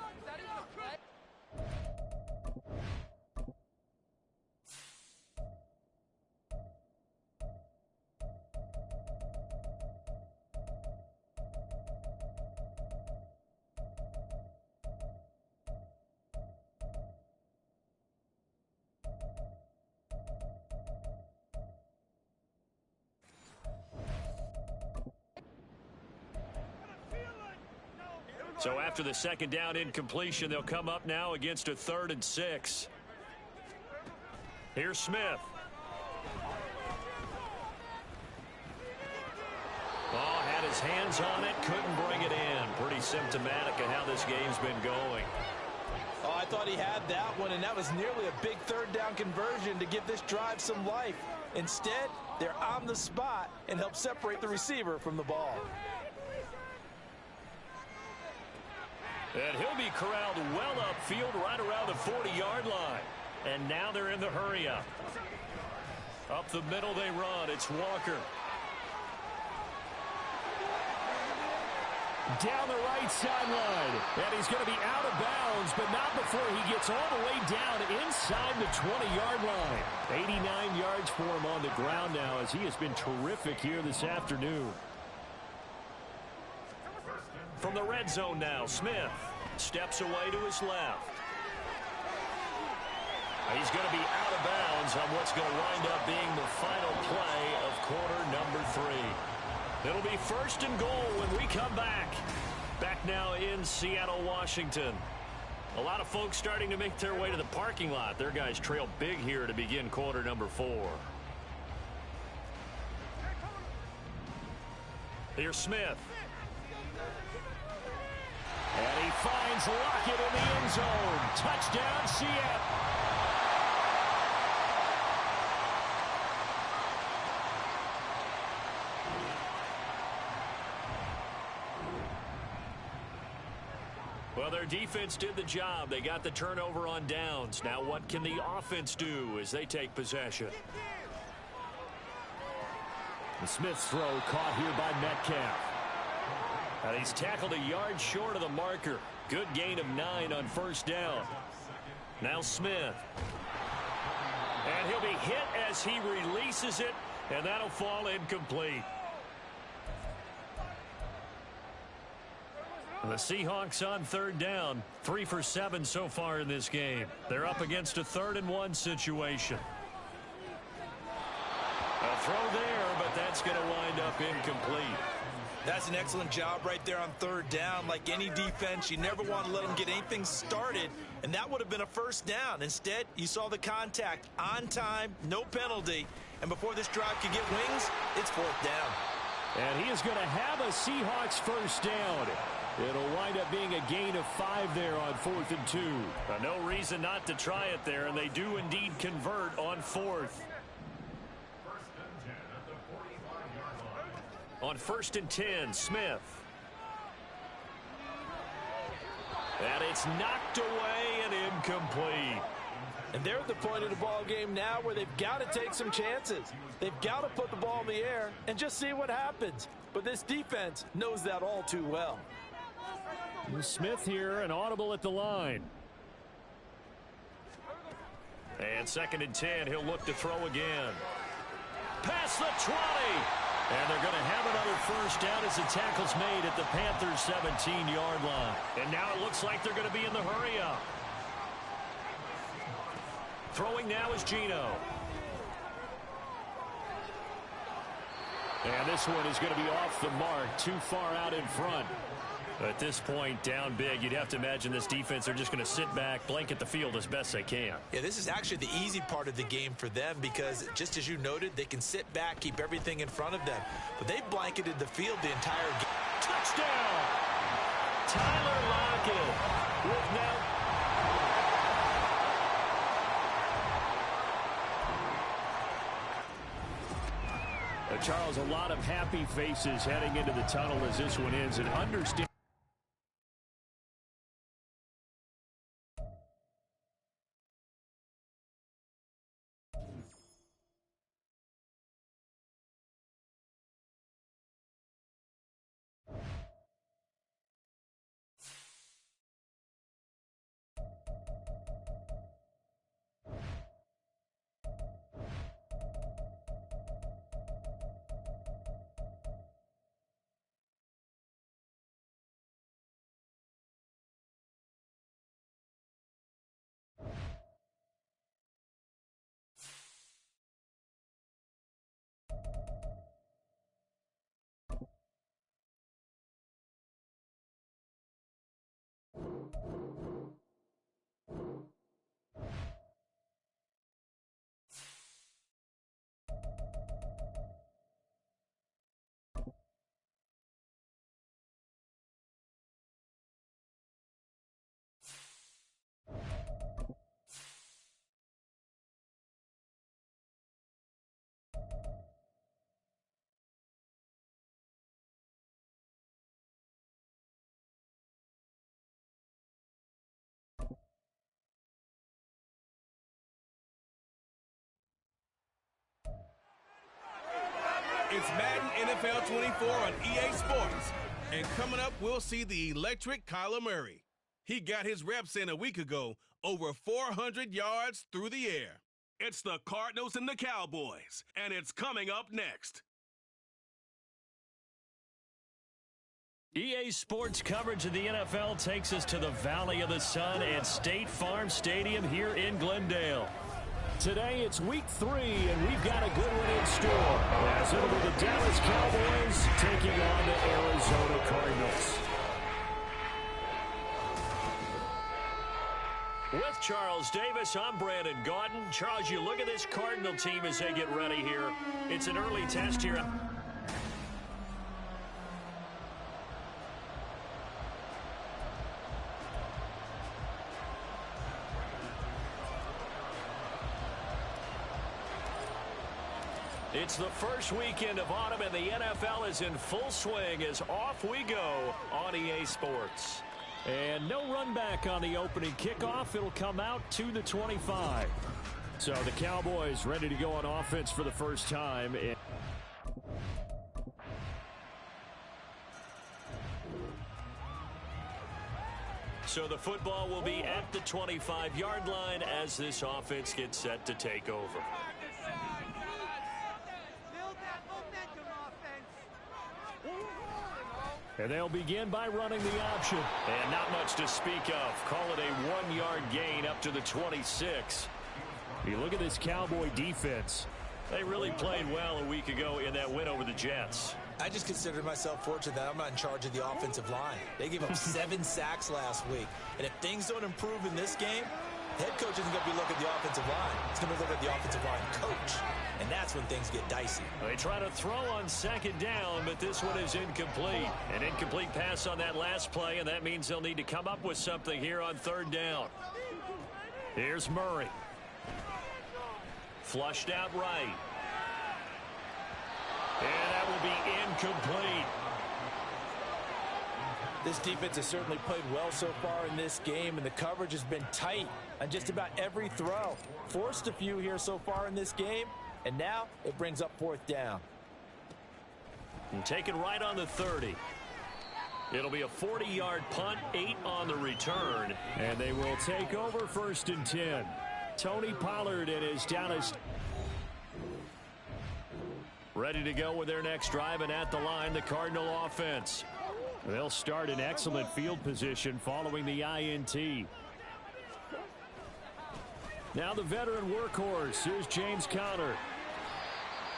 So after the second down incompletion, they'll come up now against a 3rd and 6. Here's Smith. Oh, had his hands on it, couldn't bring it in. Pretty symptomatic of how this game's been going. Oh, I thought he had that one, and that was nearly a big 3rd down conversion to give this drive some life. Instead, they're on the spot and help separate the receiver from the ball. And he'll be corralled well upfield right around the 40-yard line. And now they're in the hurry-up. Up the middle they run. It's Walker. Down the right sideline. And he's going to be out of bounds, but not before he gets all the way down inside the 20-yard line. 89 yards for him on the ground now as he has been terrific here this afternoon. From the red zone now, Smith steps away to his left. He's going to be out of bounds on what's going to wind up being the final play of quarter number 3. It'll be 1st and goal when we come back. Back now in Seattle, Washington. A lot of folks starting to make their way to the parking lot. Their guys trail big here to begin quarter number 4. Here's Smith. And he finds Lockett in the end zone. Touchdown, Seattle. Well, their defense did the job. They got the turnover on downs. Now what can the offense do as they take possession? The Smith's throw caught here by Metcalf. And he's tackled a yard short of the marker. Good gain of 9 on first down. Now Smith. And he'll be hit as he releases it, and that'll fall incomplete. The Seahawks on third down, 3 for 7 so far in this game. They're up against a 3rd-and-1 situation. A throw there, but that's going to wind up incomplete. That's an excellent job right there on 3rd down. Like any defense, you never want to let them get anything started, and that would have been a 1st down. Instead, you saw the contact on time, no penalty, and before this drive could get wings, it's 4th down. And he is going to have a Seahawks 1st down. It'll wind up being a gain of 5 there on 4th and 2. No reason not to try it there, and they do indeed convert on 4th. On 1st and 10, Smith. And it's knocked away and incomplete. And they're at the point of the ball game now where they've got to take some chances. They've got to put the ball in the air and just see what happens. But this defense knows that all too well. Smith here, an audible at the line. And 2nd and 10, he'll look to throw again. Past the 20. And they're going to have another 1st down as the tackle's made at the Panthers' 17-yard line. And now it looks like they're going to be in the hurry-up. Throwing now is Geno. And this one is going to be off the mark, too far out in front. At this point, down big, you'd have to imagine this defense, they're just going to sit back, blanket the field as best they can. Yeah, this is actually the easy part of the game for them because, just as you noted, they can sit back, keep everything in front of them. But they blanketed the field the entire game. Touchdown! Tyler Lockett with now. Charles, a lot of happy faces heading into the tunnel as this one ends, and understand. It's Madden NFL 24 on EA Sports. And coming up, we'll see the electric Kyler Murray. He got his reps in a week ago, over 400 yards through the air. It's the Cardinals and the Cowboys, and it's coming up next. EA Sports coverage of the NFL takes us to the Valley of the Sun at State Farm Stadium here in Glendale. Today it's week 3, and we've got a good one in store, as it'll be the Dallas Cowboys taking on the Arizona Cardinals. With Charles Davis, I'm Brandon Gaudin. Charles, you look at this Cardinal team as they get ready here. It's an early test here. It's the first weekend of autumn, and the NFL is in full swing as off we go on EA Sports. And no run back on the opening kickoff. It'll come out to the 25. So the Cowboys ready to go on offense for the first time. So the football will be at the 25-yard line as this offense gets set to take over. And they'll begin by running the option. And not much to speak of. Call it a 1-yard gain up to the 26. You look at this Cowboy defense. They really played well a week ago in that win over the Jets. I just consider myself fortunate that I'm not in charge of the offensive line. They gave up 7 sacks last week. And if things don't improve in this game, the head coach isn't going to be looking at the offensive line. He's going to look at the offensive line coach. And that's when things get dicey. They try to throw on second down, but this one is incomplete. An incomplete pass on that last play, and that means they'll need to come up with something here on third down. Here's Murray. Flushed out right. And that will be incomplete. This defense has certainly played well so far in this game, and the coverage has been tight on just about every throw. Forced a few here so far in this game, and now it brings up fourth down. And taken right on the 30. It'll be a 40-yard punt, 8 on the return. And they will take over 1st and 10. Tony Pollard and his Dallas ready to go with their next drive, and at the line, the Cardinal offense. They'll start in excellent field position following the INT. Now the veteran workhorse. Here's James Conner.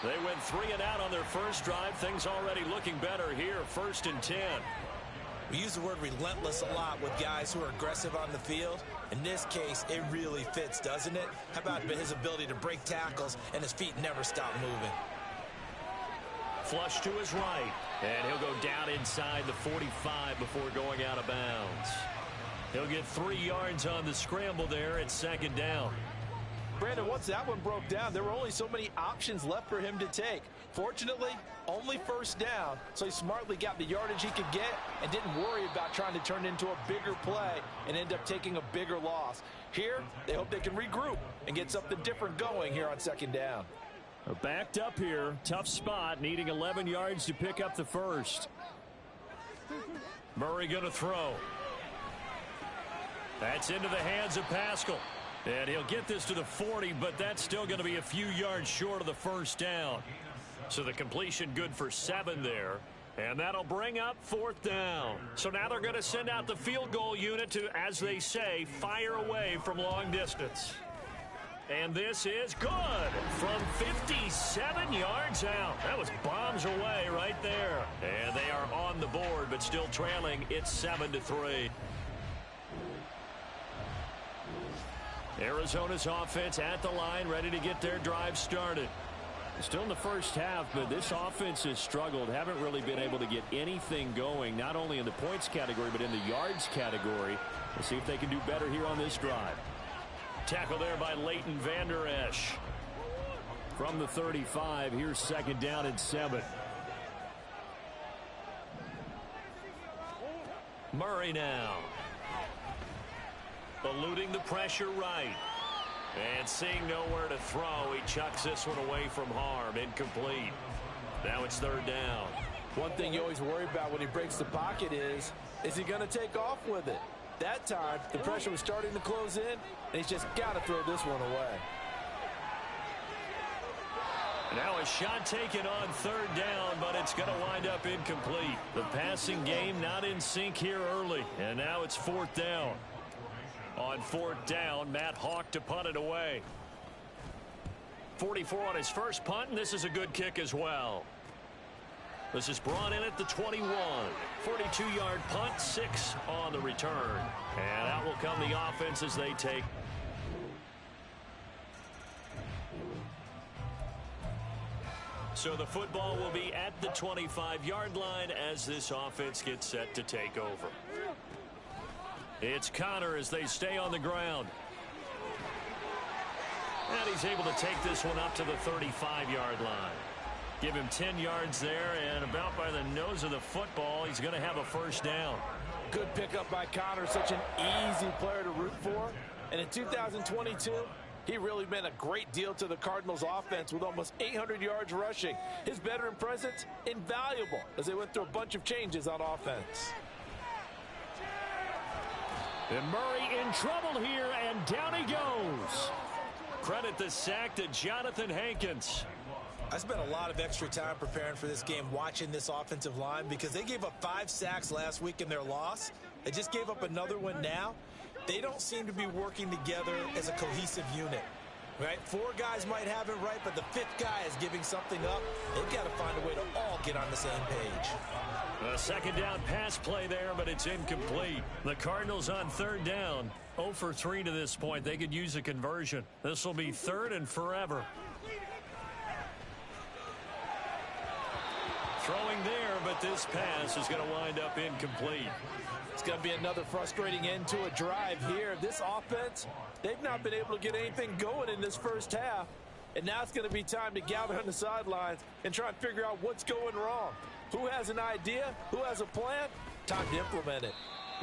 They went 3 and out on their first drive. Things already looking better here. 1st and 10. We use the word relentless a lot with guys who are aggressive on the field. In this case, it really fits, doesn't it? How about his ability to break tackles and his feet never stop moving? Flush to his right. And he'll go down inside the 45 before going out of bounds. He'll get 3 yards on the scramble there at 2nd down. Brandon, once that one broke down, there were only so many options left for him to take. Fortunately, only 1st down, so he smartly got the yardage he could get and didn't worry about trying to turn it into a bigger play and end up taking a bigger loss. Here, they hope they can regroup and get something different going here on 2nd down. Backed up here. Tough spot, needing 11 yards to pick up the first. Murray going to throw. That's into the hands of Pascal. And he'll get this to the 40, but that's still going to be a few yards short of the 1st down. So the completion good for 7 there. And that'll bring up 4th down. So now they're going to send out the field goal unit to, as they say, fire away from long distance. And this is good from 57 yards out. That was bombs away right there. And they are on the board, but still trailing. It's 7-3. Arizona's offense at the line, ready to get their drive started. Still in the first half, but this offense has struggled. Haven't really been able to get anything going, not only in the points category, but in the yards category. We'll see if they can do better here on this drive. Tackle there by Leighton Vander Esch. From the 35, here's 2nd down and 7. Murray now. Eluding the pressure right. And seeing nowhere to throw, he chucks this one away from harm. Incomplete. Now it's 3rd down. One thing you always worry about when he breaks the pocket is he going to take off with it? That time, the pressure was starting to close in, and he's just got to throw this one away. Now a shot taken on 3rd down, but it's going to wind up incomplete. The passing game not in sync here early, and now it's 4th down. On 4th down, Matt Hawk to punt it away. 44 on his first punt, and this is a good kick as well. This is brought in at the 21. 42-yard punt, 6 on the return. And out will come the offense as they take. So the football will be at the 25-yard line as this offense gets set to take over. It's Conner as they stay on the ground. And he's able to take this one up to the 35-yard line. Give him 10 yards there, and about by the nose of the football, he's going to have a 1st down. Good pickup by Conner, such an easy player to root for. And in 2022, he really meant a great deal to the Cardinals offense with almost 800 yards rushing. His veteran presence, invaluable as they went through a bunch of changes on offense. And Murray in trouble here, and down he goes. Credit the sack to Jonathan Hankins. I spent a lot of extra time preparing for this game watching this offensive line because they gave up 5 sacks last week in their loss. They just gave up another one now. They don't seem to be working together as a cohesive unit. Right? 4 guys might have it right, but the 5th guy is giving something up. They've got to find a way to all get on the same page. A second down pass play there, but it's incomplete. The Cardinals on third down. 0 for 3 to this point. They could use a conversion. This will be 3rd and forever. Throwing there, but this pass is going to wind up incomplete. It's going to be another frustrating end to a drive here. This offense, they've not been able to get anything going in this first half. And now it's going to be time to gather on the sidelines and try and figure out what's going wrong. Who has an idea? Who has a plan? Time to implement it.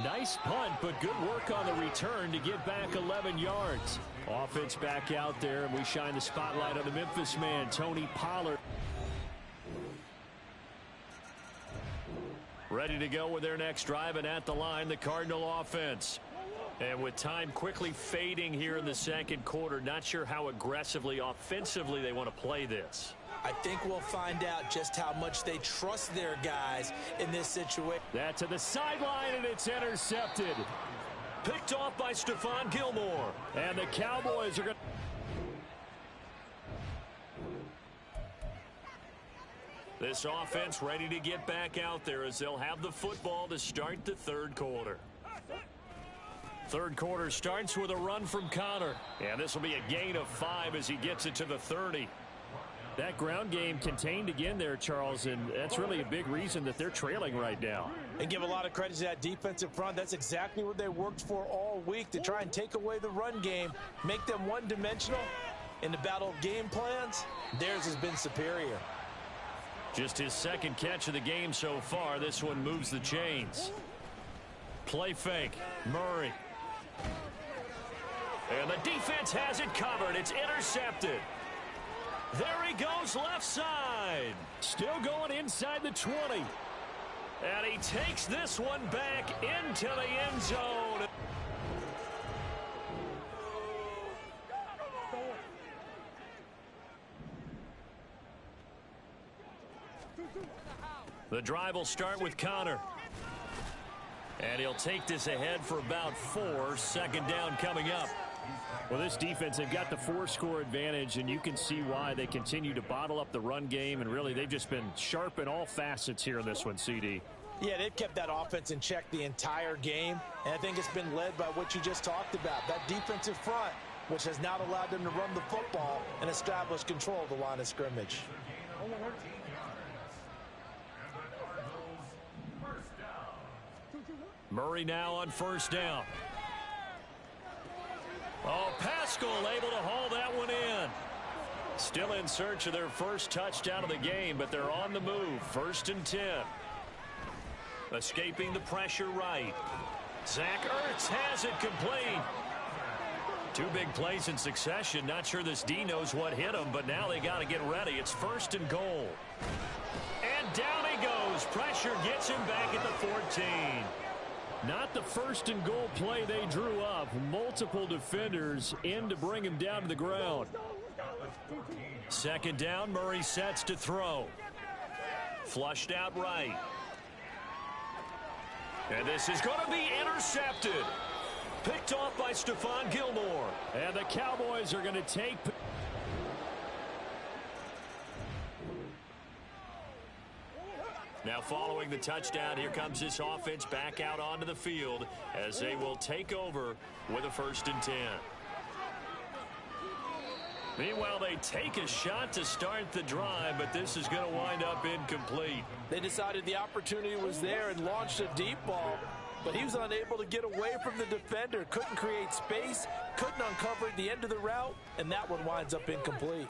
Nice punt, but good work on the return to get back 11 yards. Offense back out there, and we shine the spotlight on the Memphis man, Tony Pollard. Ready to go with their next drive, and at the line, the Cardinal offense. And with time quickly fading here in the second quarter, not sure how aggressively, offensively they want to play this. I think we'll find out just how much they trust their guys in this situation. That to the sideline, and it's intercepted. Picked off by Stephon Gilmore. And the Cowboys are going to... This offense ready to get back out there as they'll have the football to start the third quarter. Third quarter starts with a run from Connor. And this will be a gain of 5 as he gets it to the 30. That ground game contained again there, Charles, and that's really a big reason that they're trailing right now. And give a lot of credit to that defensive front. That's exactly what they worked for all week, to try and take away the run game, make them one-dimensional. In the battle of game plans, theirs has been superior. Just his second catch of the game so far. This one moves the chains. Play fake. Murray. And the defense has it covered. It's intercepted. There he goes left side. Still going inside the 20. And he takes this one back into the end zone. The drive will start with Connor. And he'll take this ahead for about 4. Second down coming up. Well, this defense, they've got the 4-score advantage, and you can see why they continue to bottle up the run game, and really they've just been sharp in all facets here in this one, CD. Yeah, they've kept that offense in check the entire game, and I think it's been led by what you just talked about, that defensive front, which has not allowed them to run the football and establish control of the line of scrimmage. Murray now on first down. Oh, Pascal able to haul that one in. Still in search of their first touchdown of the game, but they're on the move. 1st and 10. Escaping the pressure right. Zach Ertz has it complete. 2 big plays in succession. Not sure this D knows what hit him, but now they got to get ready. It's 1st and goal. And down he goes. Pressure gets him back at the 14. Not the 1st and goal play they drew up. Multiple defenders in to bring him down to the ground. Second down, Murray sets to throw. Flushed out right. And this is going to be intercepted. Picked off by Stephon Gilmore. And the Cowboys are going to take... Now following the touchdown, here comes this offense back out onto the field as they will take over with a 1st and 10. Meanwhile, they take a shot to start the drive, but this is going to wind up incomplete. They decided the opportunity was there and launched a deep ball, but he was unable to get away from the defender, couldn't create space, couldn't uncover the end of the route, and that one winds up incomplete.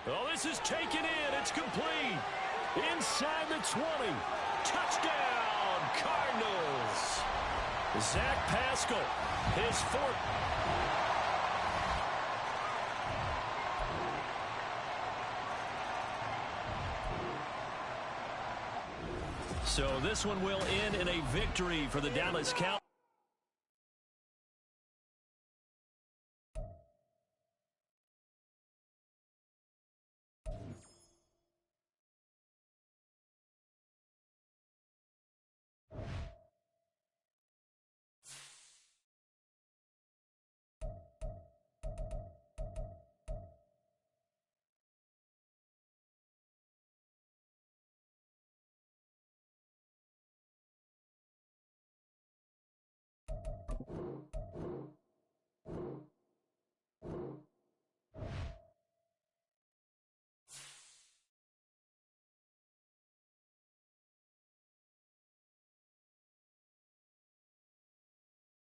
Oh, this is taken in. It's complete. Inside the 20. Touchdown, Cardinals. Zach Pascal, his 4th. So this one will end in a victory for the Dallas Cowboys.